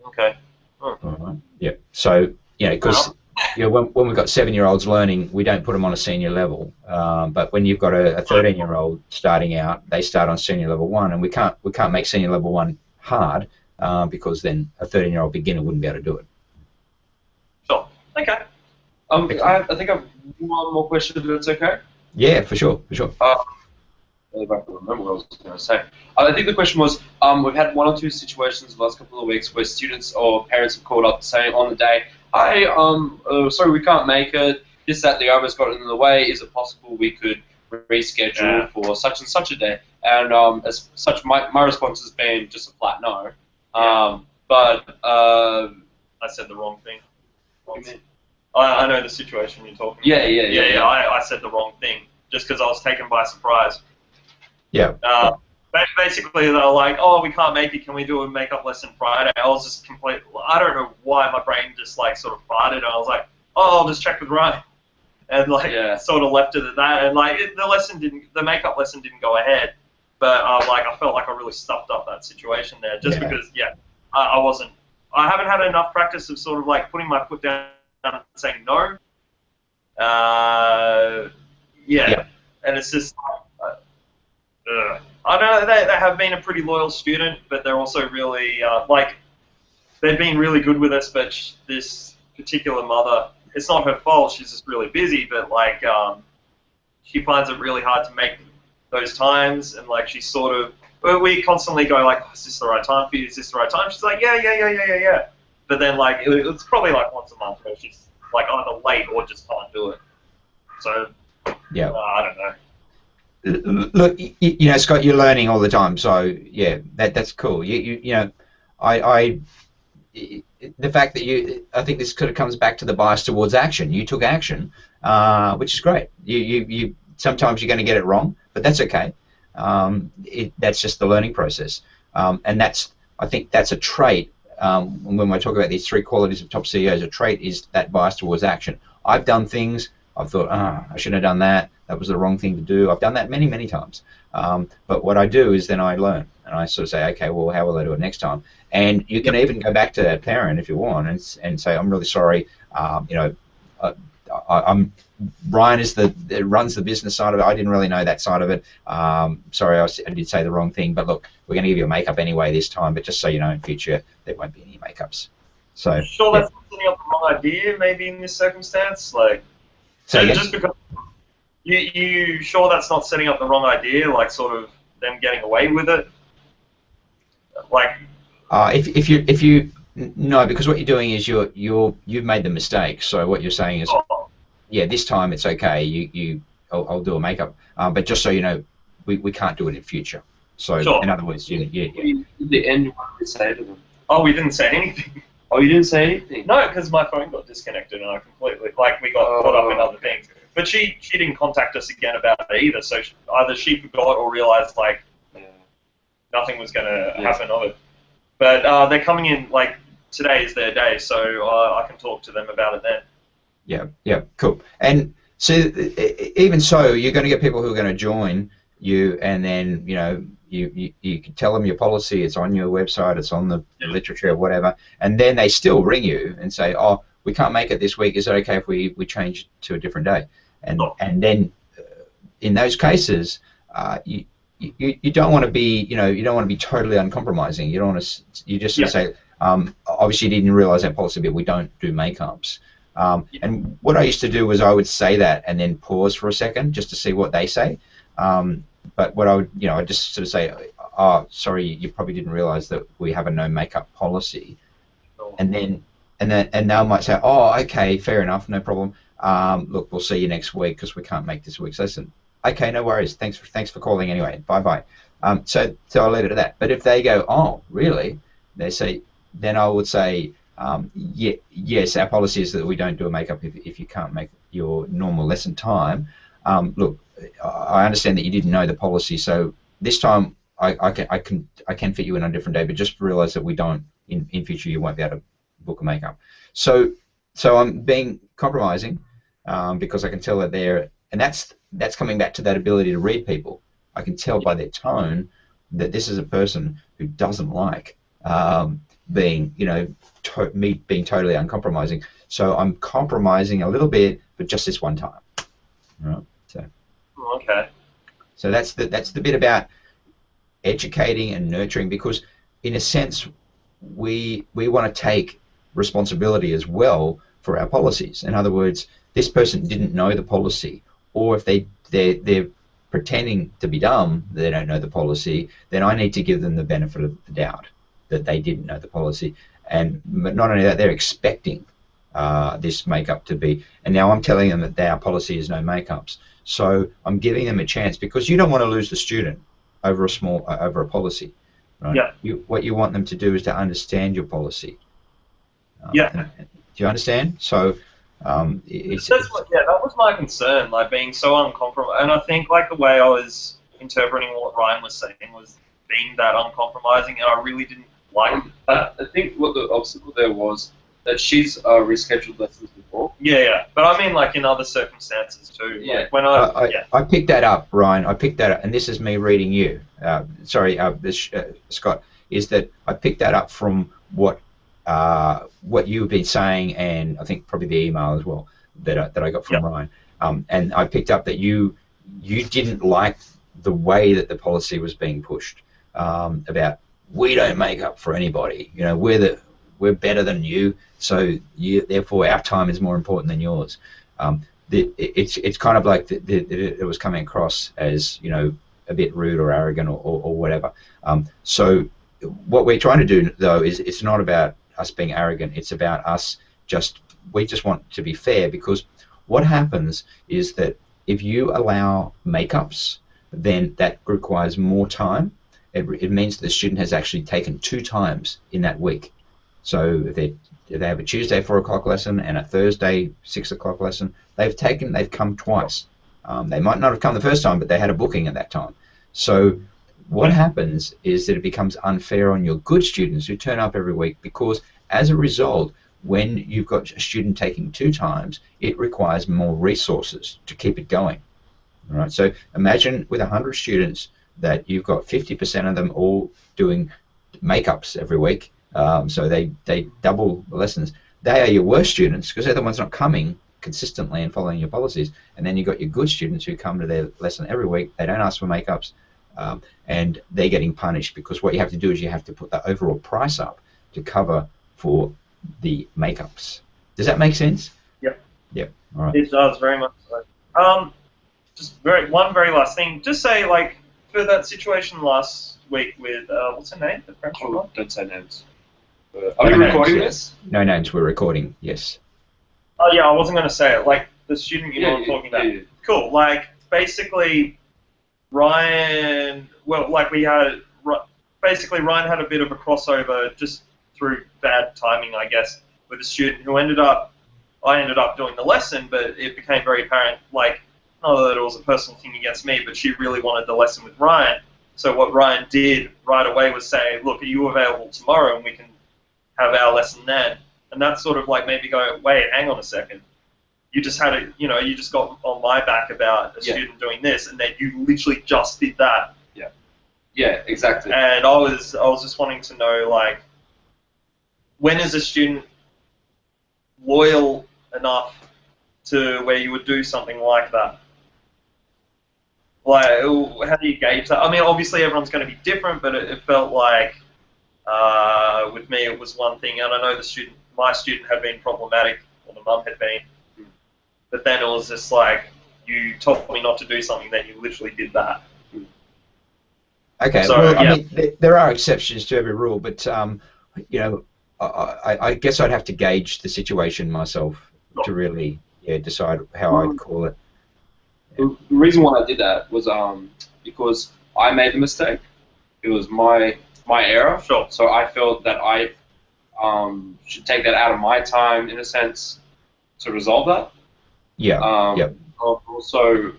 Okay. All right. Yeah. So because when we've got 7-year-olds learning, we don't put them on a senior level. But when you've got a 13-year-old starting out, they start on senior level 1, and we can't make senior level 1 hard because then a 13-year-old beginner wouldn't be able to do it. Sure. Okay. I think I've one more question, if that's okay. Yeah, for sure. If I can remember what I was going to say. I think the question was, we've had 1 or 2 situations the last couple of weeks where students or parents have called up saying on the day, hi, sorry, we can't make it, this, that, the other's got in the way, is it possible we could reschedule for such and such a day? And as such, my response has been just a flat no. But I said the wrong thing. I know the situation you're talking about. Yeah. I said the wrong thing just because I was taken by surprise. Yeah. Basically, they're like, "Oh, we can't make it. Can we do a makeup lesson Friday?" I was just I don't know why my brain just like sort of farted. And I was like, "Oh, I'll just check with Ryan," and sort of left it at that. And like the makeup lesson didn't go ahead. But I felt like I really stuffed up that situation there, just because I haven't had enough practice of sort of like putting my foot down and saying no. And it's just. I don't know, they have been a pretty loyal student, but they're also really, they've been really good with us, but this particular mother, it's not her fault, she's just really busy, but, she finds it really hard to make those times, and, she's sort of, we constantly go, is this the right time for you, is this the right time? She's like, yeah. But then, it's probably, once a month where she's, either late or just can't do it. So, I don't know. Look, Scott, you're learning all the time, so yeah, that's cool. I the fact that I think this kind of comes back to the bias towards action. You took action, which is great. You sometimes you're going to get it wrong, but that's okay. That's just the learning process, and I think that's a trait. When we talk about these 3 qualities of top CEOs, a trait is that bias towards action. I've done things. I've thought, I shouldn't have done that. That was the wrong thing to do. I've done that many, many times. But what I do is then I learn, and I sort of say, okay, well, how will I do it next time? And you can even go back to that parent if you want and say, I'm really sorry. Ryan runs the business side of it. I didn't really know that side of it. Sorry, I did say the wrong thing. But look, we're going to give you a makeup anyway this time. But just so you know, in future there won't be any makeups. So sure, that's not setting up the wrong idea. Maybe in this circumstance, like. So just because you sure that's not setting up the wrong idea, like sort of them getting away with it, like. If you no, because what you're doing is you've made the mistake. So what you're saying is, yeah, this time it's okay. I'll do a makeup, but just so you know, we can't do it in future. So sure. In other words, in the end, what did we say to them? Oh, we didn't say anything. Oh, you didn't say anything? No, because my phone got disconnected and I completely, we got caught up in other things. But she didn't contact us again about it either, so either she forgot or realized, nothing was going to happen of it. But they're coming in, today is their day, so I can talk to them about it then. Yeah, cool. And so, even so, you're going to get people who are going to join you, and then, you can tell them your policy, it's on your website, it's on the literature, whatever, and then they still ring you and say, oh, we can't make it this week, is it okay if we change to a different day? And then in those cases, you don't want to be, you don't want to be totally uncompromising. You don't want to, you just sort of say, obviously you didn't realize that policy, but we don't do makeups. And what I used to do was I would say that and then pause for a second just to see what they say. But what I would, I'd just sort of say, oh, sorry, you probably didn't realize that we have a no makeup policy. And then they might say, oh, okay, fair enough, no problem. Look, we'll see you next week because we can't make this week. So I said, okay, no worries. Thanks for calling anyway. Bye. So I'll leave it at that. But if they go, oh, really? They say, then I would say, yes, our policy is that we don't do a makeup if you can't make your normal lesson time. Look, I understand that you didn't know the policy, so this time I can fit you in on a different day, but just realize that we don't in future you won't be able to book a makeup. So I'm being compromising because I can tell that they're, and that's coming back to that ability to read people. I can tell by their tone that this is a person who doesn't like being, me being totally uncompromising. So I'm compromising a little bit, but just this one time. Right? So. Okay. So that's the bit about educating and nurturing, because in a sense we want to take responsibility as well for our policies. In other words, this person didn't know the policy, or if they're pretending to be dumb, they don't know the policy, then I need to give them the benefit of the doubt that they didn't know the policy. And not only that, they're expecting this makeup to be, and now I'm telling them that our policy is no makeups. So I'm giving them a chance, because you don't want to lose the student over a policy, right? Yeah. What you want them to do is to understand your policy. Yeah. Do you understand? So that was my concern, being so uncompromising. And I think the way I was interpreting what Ryan was saying was being that uncompromising, and I really didn't like it. I think what the obstacle there was that she's rescheduled lessons before. Yeah. But I mean, in other circumstances too. Yeah. When I picked that up, Ryan. I picked that up, and this is me reading you. Scott, is that I picked that up from what you've been saying, and I think probably the email as well that I got from Ryan. And I picked up that you didn't like the way that the policy was being pushed about we don't make up for anybody. We're better than you, so therefore our time is more important than yours. It's kind of like it was coming across as a bit rude or arrogant or whatever. So what we're trying to do though is it's not about us being arrogant. It's about us we just want to be fair, because what happens is that if you allow makeups, then that requires more time. It means the student has actually taken 2 times in that week. So if they have a Tuesday 4 o'clock lesson and a Thursday 6 o'clock lesson, they've come twice. They might not have come the first time, but they had a booking at that time. So what happens is that it becomes unfair on your good students who turn up every week, because as a result, when you've got a student taking 2 times, it requires more resources to keep it going. All right. So imagine with 100 students that you've got 50% of them all doing makeups every week. So they double the lessons. They are your worst students because they're the ones not coming consistently and following your policies. And then you've got your good students who come to their lesson every week. They don't ask for makeups, and they're getting punished, because what you have to do is you have to put the overall price up to cover for the makeups. Does that make sense? Yep. Yep. All right. It does, very much so. Just one very last thing. Just say, like, for that situation last week with what's her name, the French woman? Don't say names. Are we recording this? No names. We're recording. Yes. Oh yeah, I wasn't going to say it. Like the student you know I'm talking about. Yeah. Cool. Like basically, Ryan. Well, like basically Ryan had a bit of a crossover just through bad timing, I guess, with a student who I ended up doing the lesson, but it became very apparent, like, not that it was a personal thing against me, but she really wanted the lesson with Ryan. So what Ryan did right away was say, look, are you available tomorrow and we can have our lesson then? And that sort of like made me go, wait, hang on a second. You just had a, you just got on my back about a student doing this, and then you literally just did that. Yeah, exactly. And I was just wanting to know, like, when is a student loyal enough to where you would do something like that? Like, how do you gauge that? I mean, obviously everyone's going to be different, but it felt like with me it was one thing, and I know my student had been problematic, or the mum had been, but then it was just like, you told me not to do something, then you literally did that. Okay, So, well, yeah. I mean, there are exceptions to every rule, but I guess I'd have to gauge the situation myself to really decide how I'd call it. The reason why I did that was because I made the mistake. It was my error. Sure. So I felt that I should take that out of my time, in a sense, to resolve that. Yeah. Yep. Also,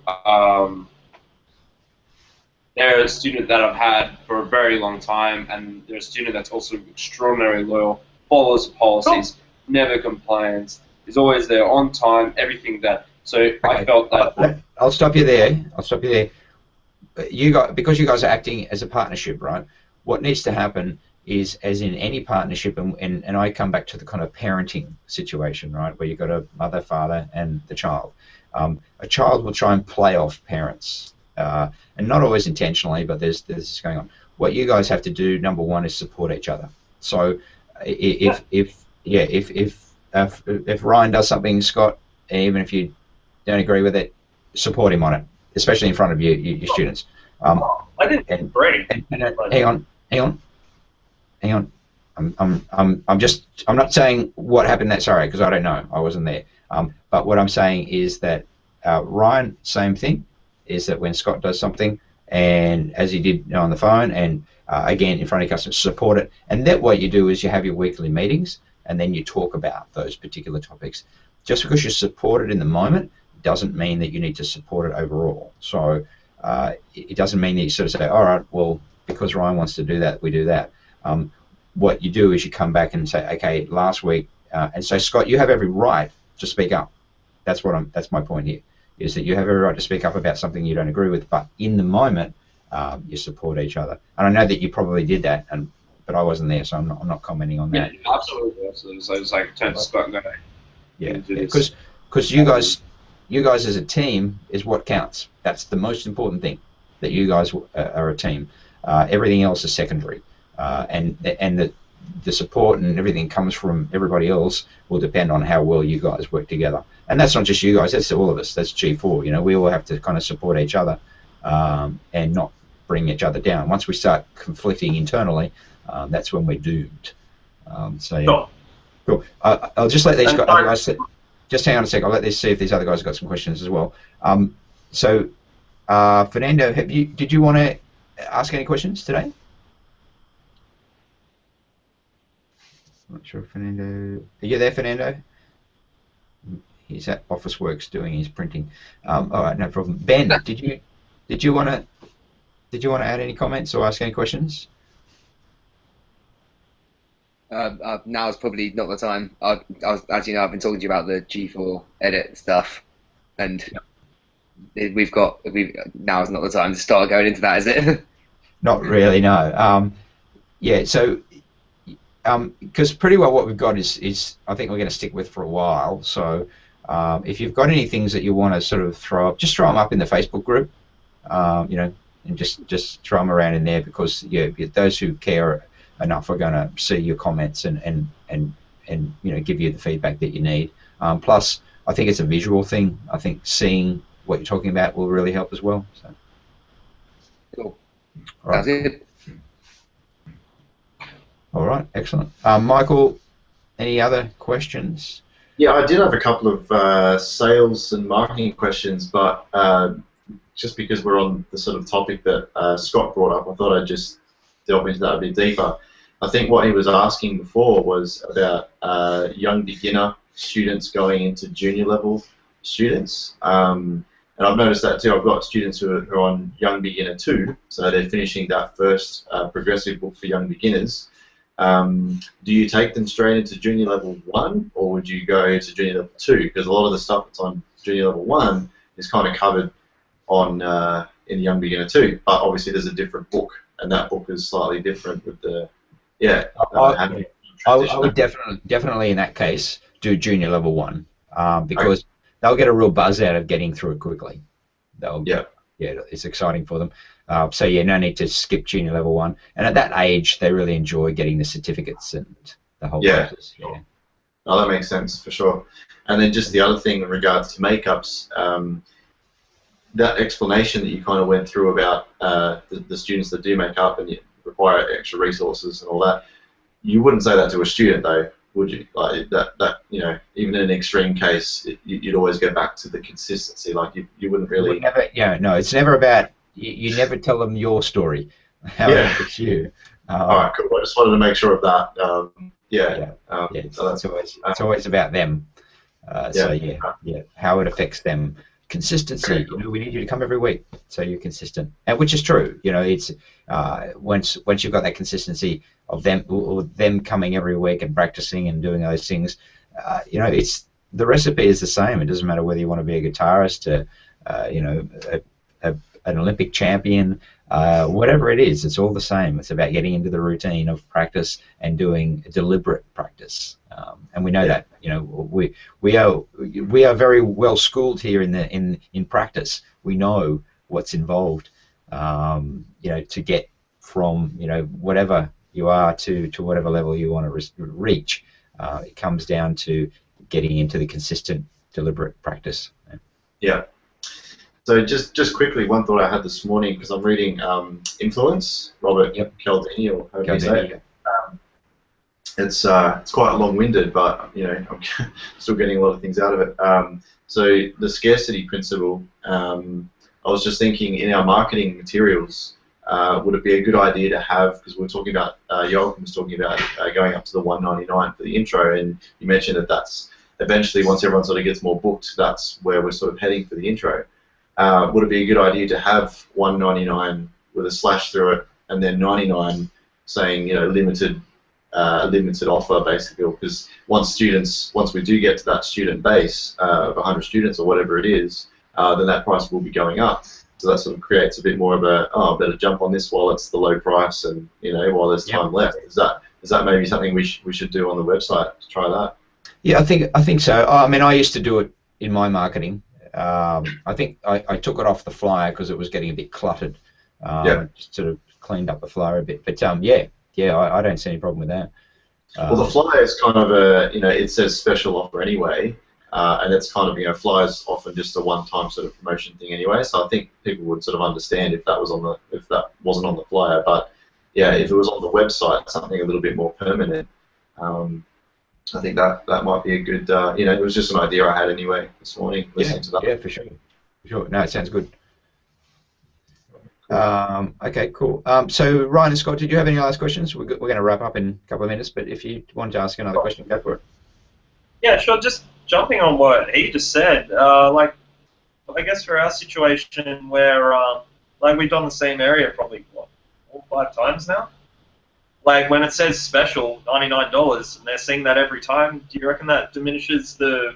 they're a student that I've had for a very long time, and they're a student that's also extraordinarily loyal, follows policies, never complains, is always there on time, everything that. So okay. I felt that. I'll stop you there. Because you guys are acting as a partnership, right? What needs to happen is, as in any partnership, and I come back to the kind of parenting situation, right, where you've got a mother, father, and the child. A child will try and play off parents, and not always intentionally, but there's this going on. What you guys have to do, number one, is support each other. So if Ryan does something, Scott, even if you don't agree with it, support him on it, especially in front of your students. I didn't agree. Hang on. I'm not saying what happened that, sorry, because I don't know. I wasn't there. But what I'm saying is that Ryan, same thing, is that when Scott does something, and as he did on the phone, and again in front of customers, support it. And that what you do is you have your weekly meetings, and then you talk about those particular topics. Just because you support it in the moment doesn't mean that you need to support it overall. So it doesn't mean that you sort of say, all right, well, because Ryan wants to do that, we do that. What you do is you come back and say, okay, last week, and so Scott, you have every right to speak up. That's my point here, is that you have every right to speak up about something you don't agree with, but in the moment, you support each other. And I know that you probably did that, but I wasn't there, so I'm not commenting on that. Yeah, absolutely. So it's like turn to Scott and go, yeah, because you guys as a team is what counts. That's the most important thing, that you guys are a team. Everything else is secondary, and the support and everything comes from everybody else will depend on how well you guys work together. And that's not just you guys, that's all of us. That's G4. We all have to kind of support each other and not bring each other down. Once we start conflicting internally, that's when we're doomed. So yeah. Cool. I'll just let these guys. Just hang on a sec. I'll let this see if these other guys have got some questions as well. So, Fernando, did you want to ask any questions today? Not sure if Fernando. Are you there, Fernando? He's at Officeworks doing his printing. All right, no problem. Ben, did you want to add any comments or ask any questions? Now is probably not the time. As you know, I've been talking to you about the G4 edit stuff, and now is not the time to start going into that, is it? Not really, no. Yeah, so because pretty well what we've got is I think we're going to stick with for a while. So if you've got any things that you want to sort of throw up, just throw them up in the Facebook group, you know, and just throw them around in there, because those who care enough are going to see your comments and you know, give you the feedback that you need. Plus, I think it's a visual thing. I think seeing what you're talking about will really help as well. So. Cool. All right. That's it. All right, excellent. Michael, any other questions? Yeah, I did have a couple of sales and marketing questions, but just because we're on the sort of topic that Scott brought up, I thought I'd just delve into that a bit deeper. I think what he was asking before was about young beginner students going into junior level students. And I've noticed that too. I've got students who are on Young Beginner 2, so they're finishing that first progressive book for young beginners. Do you take them straight into junior level 1, or would you go to junior level 2? Because a lot of the stuff that's on junior level 1 is kind of covered on in Young Beginner 2, but obviously there's a different book, and that book is slightly different with the I would definitely in that case do junior level 1, because they'll get a real buzz out of getting through it quickly. Yeah, it's exciting for them. So yeah, no need to skip junior level 1. And at that age, they really enjoy getting the certificates and the whole process. Sure. Yeah. Oh, that makes sense for sure. And then just the other thing in regards to makeups, that explanation that you kind of went through about the students that do make up and require extra resources and all that, you wouldn't say that to a student though, would you? Like that you know, even in an extreme case, you'd always go back to the consistency. Like you wouldn't really. No, it's never about. You never tell them your story. How it affects you. All right, cool. I just wanted to make sure of that. It's always about them. So how it affects them. Consistency. Okay, cool. You know, we need you to come every week, so you're consistent, and which is true. You know, it's once you've got that consistency of them coming every week and practicing and doing those things, you know, it's the recipe is the same. It doesn't matter whether you want to be a guitarist, you know, an Olympic champion, whatever it is. It's all the same. It's about getting into the routine of practice and doing deliberate practice. And we know that, you know, we are very well schooled here in practice. We know what's involved, you know, to get from, you know, whatever you are to whatever level you want to reach. It comes down to getting into the consistent, deliberate practice. Yeah. So just quickly, one thought I had this morning, because I'm reading Influence, Robert Cialdini, or however you say it. It's quite long-winded, but you know, I'm still getting a lot of things out of it. So the scarcity principle. I was just thinking, in our marketing materials, would it be a good idea to have, because we're talking about, Joachim was talking about going up to the $199 for the intro, and you mentioned that that's eventually, once everyone sort of gets more booked, that's where we're sort of heading for the intro. Would it be a good idea to have $199 with a slash through it, and then $99 saying, you know, limited offer, basically? Because once we do get to that student base of 100 students or whatever it is, then that price will be going up. So that sort of creates a bit more of a, better jump on this while it's the low price, and you know, while there's time left. Is that maybe something we should do on the website to try that? Yeah, I think so. I mean, I used to do it in my marketing. I think I took it off the flyer because it was getting a bit cluttered. Just sort of cleaned up the flyer a bit. But I don't see any problem with that. Well, the flyer is kind of a, you know, it says special offer anyway, and it's kind of, you know, flyers often just a one-time sort of promotion thing anyway. So I think people would sort of understand if that wasn't on the flyer. But yeah, if it was on the website, something a little bit more permanent. I think that might be a good, you know, it was just an idea I had anyway this morning listening to that. Yeah, for sure. No, it sounds good. Okay, cool. So Ryan and Scott, did you have any last questions? We're going to wrap up in a couple of minutes, but if you want to ask another question, go for it. Yeah, sure. Just jumping on what he just said, like, I guess for our situation where, like, we've done the same area probably, what, 4 or 5 times now? Like, when it says special, $99, and they're seeing that every time, do you reckon that diminishes the,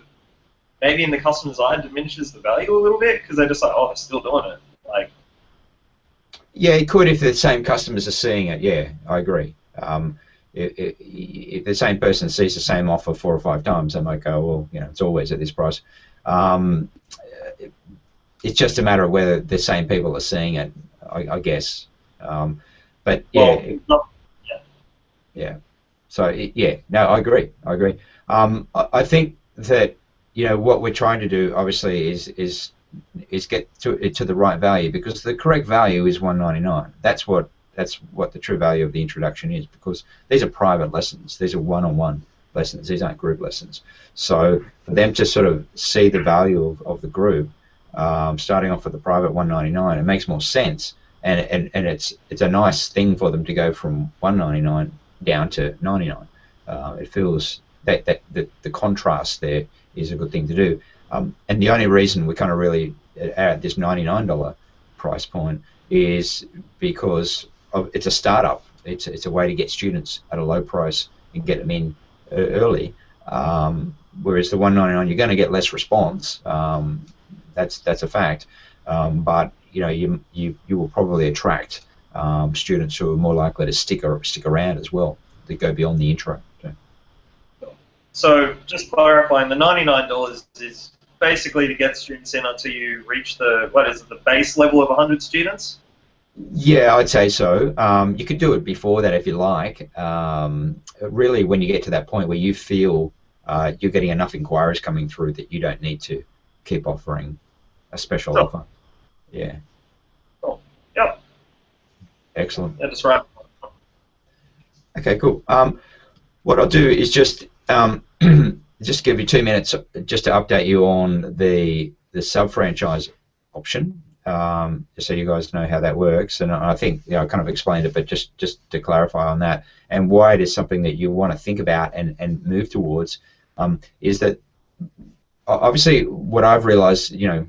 maybe in the customer's eye, diminishes the value a little bit? Because they're just like, oh, they're still doing it. Like, Yeah, it could if the same customers are seeing it. Yeah, I agree. If the same person sees the same offer 4 or 5 times, they might go, well, you know, it's always at this price. It's just a matter of whether the same people are seeing it, I guess. But yeah, well, yeah. So yeah, no, I agree. I agree. I think that, you know, what we're trying to do obviously is get to the right value, because the correct value is $199. That's what the true value of the introduction is, because these are private lessons. These are one-on-one lessons. These aren't group lessons. So for them to sort of see the value of the group, starting off with the private $199, it makes more sense, and it's a nice thing for them to go from $199 down to $99. It feels that the contrast there is a good thing to do. And the only reason we kind of really at this $99 price point is because it's a startup. It's a way to get students at a low price and get them in early. Whereas the $199, you're going to get less response. That's a fact. But you know, you will probably attract students who are more likely to stick around as well, that go beyond the intro. So just clarifying, the $99 is basically to get students in until you reach the, what is it, the base level of 100 students? Yeah, I'd say so. You could do it before that if you like. Really, when you get to that point where you feel you're getting enough inquiries coming through that you don't need to keep offering a special offer. Yeah. Cool. Yep. Excellent. Yeah, that's right. Okay, cool. What I'll do is just just give you 2 minutes just to update you on the sub-franchise option, just so you guys know how that works. And I think, you know, I kind of explained it, but just to clarify on that, and why it is something that you want to think about and move towards, is that obviously what I've realized, you know,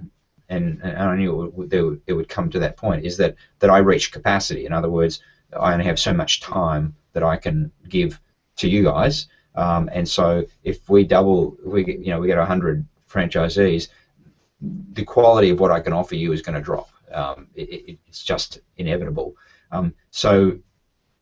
and I knew it would come to that point, is that I reach capacity. In other words, I only have so much time that I can give to you guys. And so if we double, we get 100 franchisees, the quality of what I can offer you is going to drop. It's just inevitable. So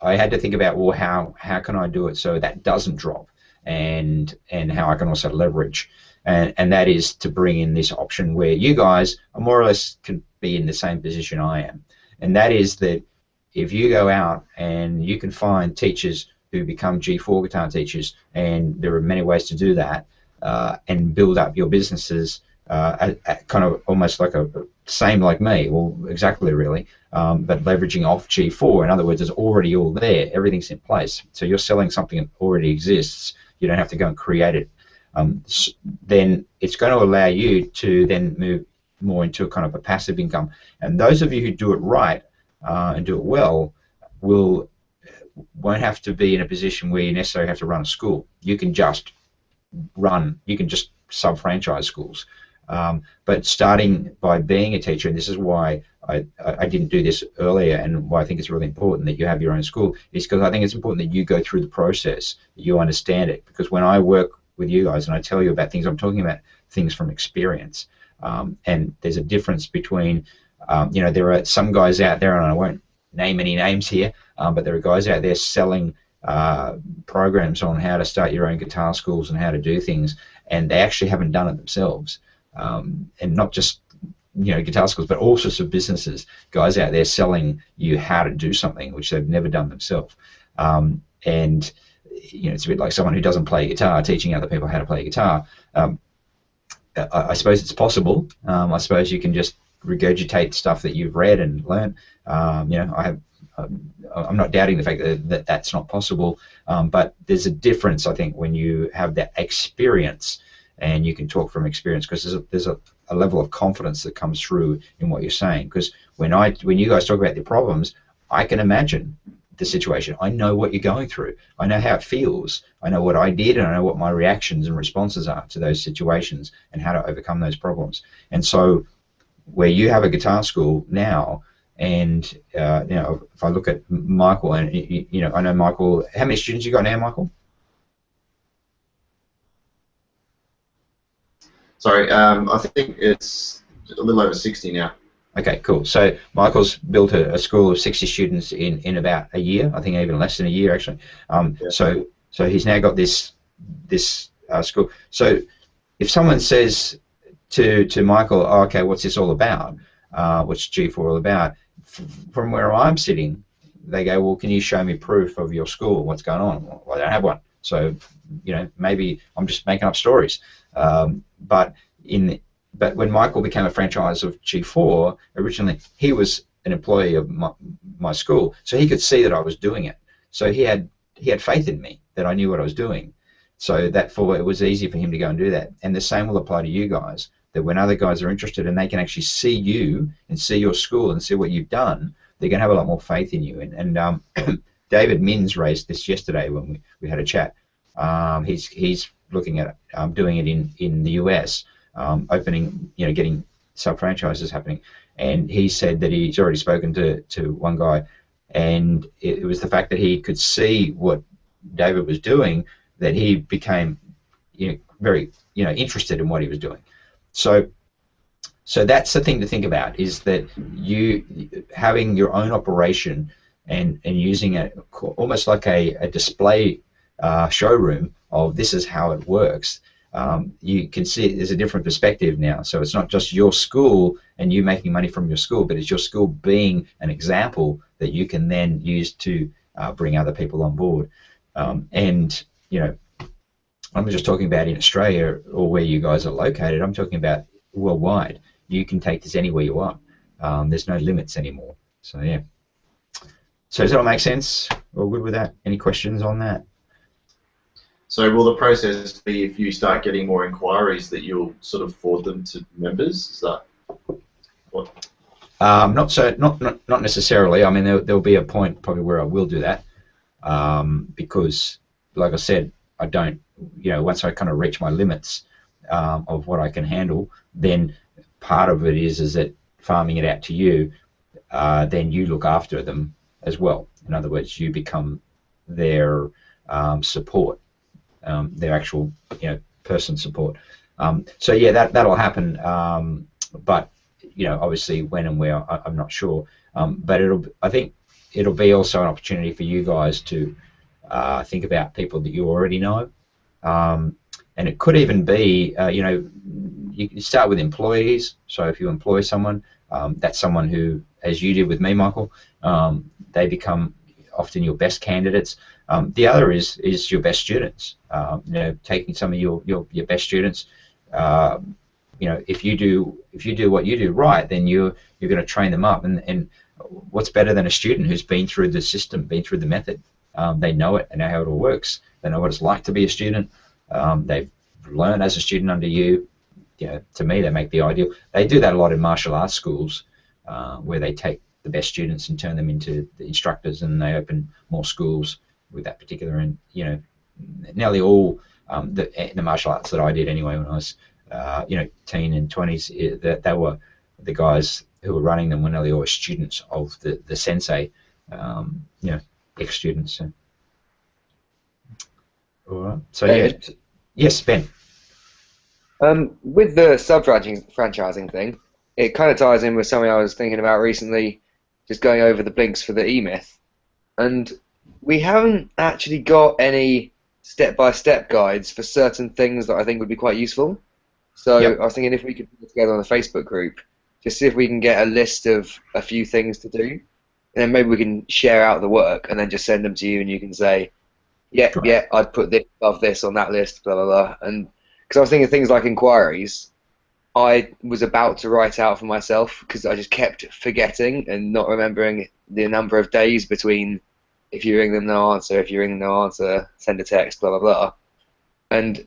I had to think about, well, how can I do it so that doesn't drop, and how I can also leverage, and that is to bring in this option where you guys are more or less can be in the same position I am, and that is that if you go out and you can find teachers who become G4 guitar teachers, and there are many ways to do that, and build up your businesses at kind of almost like a same like me, well, exactly really, but leveraging off G4. In other words, it's already all there, everything's in place. So you're selling something that already exists. You don't have to go and create it. Then it's going to allow you to then move more into a kind of a passive income. And those of you who do it right and do it well won't have to be in a position where you necessarily have to run a school. You can just sub-franchise schools. But starting by being a teacher, and this is why I didn't do this earlier, and why I think it's really important that you have your own school, is because I think it's important that you go through the process, that you understand it. Because when I work with you guys and I tell you about things, I'm talking about things from experience. And there's a difference between, you know, there are some guys out there, and I won't name any names here, but there are guys out there selling programs on how to start your own guitar schools and how to do things, and they actually haven't done it themselves. And not just, you know, guitar schools, but all sorts of businesses, guys out there selling you how to do something which they've never done themselves. And you know, it's a bit like someone who doesn't play guitar teaching other people how to play guitar. I suppose it's possible. I suppose you can just regurgitate stuff that you've read and learned. You know, I'm not doubting the fact that that's not possible, but there's a difference, I think, when you have that experience and you can talk from experience, because there's a level of confidence that comes through in what you're saying. Because when you guys talk about the problems, I can imagine the situation. I know what you're going through. I know how it feels. I know what I did, and I know what my reactions and responses are to those situations and how to overcome those problems. And so where you have a guitar school now, and if I look at Michael, and I know Michael, how many students you got now, Michael? Sorry, I think it's a little over 60 now. Okay, cool. So Michael's built a school of 60 students in about a year. I think even less than a year, actually. So he's now got this school. So if someone says to Michael, oh, okay, what's this all about? What's G4 all about? From where I'm sitting, they go, well, can you show me proof of your school? What's going on? Well, I don't have one. So maybe I'm just making up stories. But when Michael became a franchise of G4, originally he was an employee of my school, so he could see that I was doing it. So he had faith in me that I knew what I was doing. So it was easy for him to go and do that. And the same will apply to you guys, that when other guys are interested and they can actually see you and see your school and see what you've done, they're going to have a lot more faith in you. And David Mins raised this yesterday when we had a chat. He's looking at doing it in the US, opening, getting sub-franchises happening. And he said that he's already spoken to one guy, and it was the fact that he could see what David was doing, that he became very interested in what he was doing. So that's the thing to think about, is that you having your own operation and using it almost like a display showroom of this is how it works. You can see there's a different perspective now. So it's not just your school and you making money from your school, but it's your school being an example that you can then use to bring other people on board. And I'm just talking about in Australia or where you guys are located. I'm talking about worldwide. You can take this anywhere you want. There's no limits anymore. So yeah. So does that all make sense? All good with that? Any questions on that? So will the process be, if you start getting more inquiries, that you'll sort of forward them to members? Is that what? Not necessarily. I mean, there'll be a point probably where I will do that, because, like I said, I don't. Once I kind of reach my limits of what I can handle, then part of it is that farming it out to you, then you look after them as well. In other words, you become their support. Their actual person support. So yeah, that'll happen, but obviously when and where I'm not sure, but I think it'll be also an opportunity for you guys to think about people that you already know, and it could even be you start with employees. So if you employ someone, that's someone who, as you did with me, Michael, they become often your best candidates. The other is your best students. Taking some of your best students. If you do what you do right, then you're going to train them up. And what's better than a student who's been through the system, been through the method? They know it and know how it all works. They know what it's like to be a student. They've learned as a student under you. To me, they make the ideal. They do that a lot in martial arts schools, where they take the best students and turn them into the instructors, and they open more schools with that particular. And nearly all the martial arts that I did anyway when I was teen and 20s, that they were the guys who were running them were nearly always students of the sensei, ex-students. So. All right. So yeah, yes, Ben. With the sub-franchising thing, it kind of ties in with something I was thinking about recently, just going over the blinks for the E-Myth. And we haven't actually got any step-by-step guides for certain things that I think would be quite useful. So yep. I was thinking if we could put it together on a Facebook group, just see if we can get a list of a few things to do, and then maybe we can share out the work and then just send them to you, and you can say, yeah, I'd put this above this on that list, blah, blah, blah. And because I was thinking things like inquiries, I was about to write out for myself because I just kept forgetting and not remembering the number of days between if you ring them no answer, if you ring them no answer, send a text, blah, blah, blah. And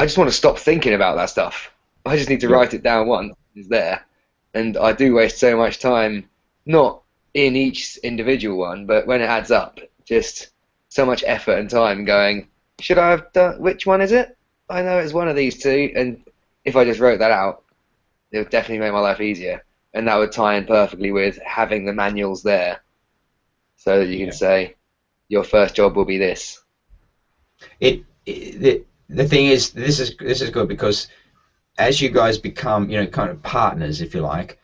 I just want to stop thinking about that stuff. I just need to write it down once. It's there, and I do waste so much time, not in each individual one, but when it adds up, just so much effort and time going, should I have done, which one is it? I know it's one of these two, and if I just wrote that out, it would definitely make my life easier, and that would tie in perfectly with having the manuals there, so that you can say, your first job will be this. The thing is, this is good because as you guys become, kind of partners, if you like,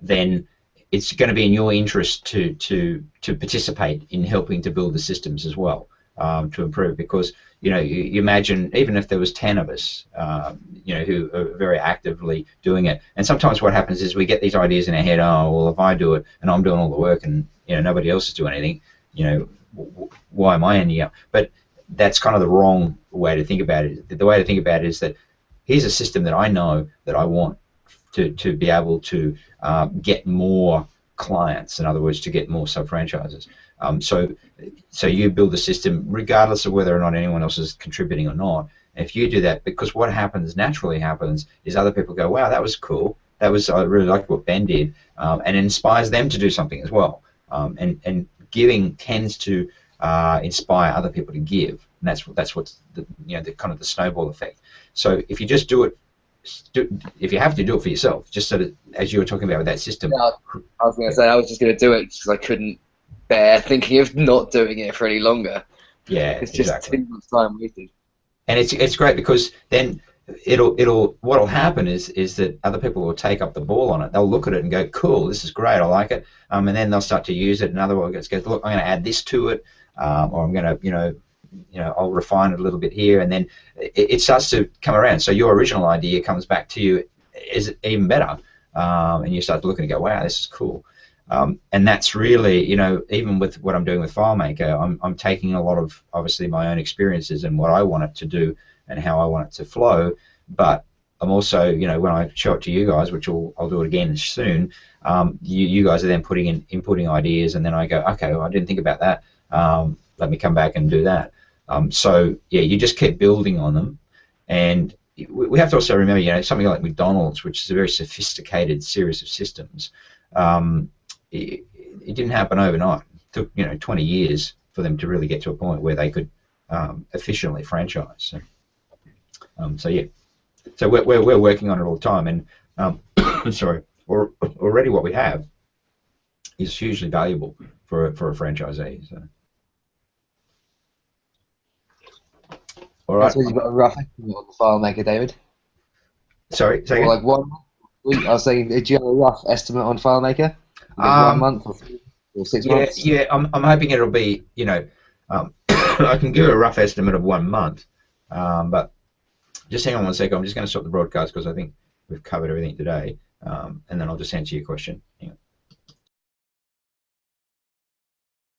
then it's going to be in your interest to participate in helping to build the systems as well, to improve. Because you imagine even if there was 10 of us, who are very actively doing it, and sometimes what happens is we get these ideas in our head. Oh, well, if I do it and I'm doing all the work and nobody else is doing anything, why am I ending up? But that's kind of the wrong way to think about it. The way to think about it is that here's a system that I know that I want to be able to get more clients, in other words, to get more sub-franchises. So you build the system regardless of whether or not anyone else is contributing or not. If you do that, because what naturally happens is other people go, wow, that was cool. I really liked what Ben did, and it inspires them to do something as well. And giving tends to inspire other people to give, and that's what's the kind of the snowball effect. So if you just do it, if you have to do it for yourself, just so that, as you were talking about with that system. Yeah, I was going to say I was just going to do it because I couldn't bear thinking of not doing it for any longer. Yeah, it's just too much time wasted. And it's great because then what'll happen is that other people will take up the ball on it. They'll look at it and go, cool, this is great, I like it, and then they'll start to use it. And other one goes, look, I'm going to add this to it, or I'm going to I'll refine it a little bit here, and then it starts to come around. So your original idea comes back to you is even better, and you start to look and go, wow, this is cool. And that's really, even with what I'm doing with FileMaker, I'm taking a lot of, obviously, my own experiences and what I want it to do and how I want it to flow, but I'm also, when I show it to you guys, which I'll do it again soon, you guys are then inputting ideas, and then I go, okay, well, I didn't think about that, let me come back and do that. So, yeah, you just keep building on them, and we have to also remember, something like McDonald's, which is a very sophisticated series of systems, it didn't happen overnight. It took 20 years for them to really get to a point where they could efficiently franchise. So yeah, so we're working on it all the time, and sorry, already what we have is hugely valuable for a franchisee. So. All right. So you've got a rough estimate on the FileMaker, David? Sorry, say again? Like 1 week. I was saying, do you have a rough estimate on FileMaker? 1 month or 3 or 6 months? Yeah, I'm hoping it'll be, I can give a rough estimate of 1 month, but just hang on 1 second. I'm just going to stop the broadcast because I think we've covered everything today, and then I'll just answer your question. Hang on.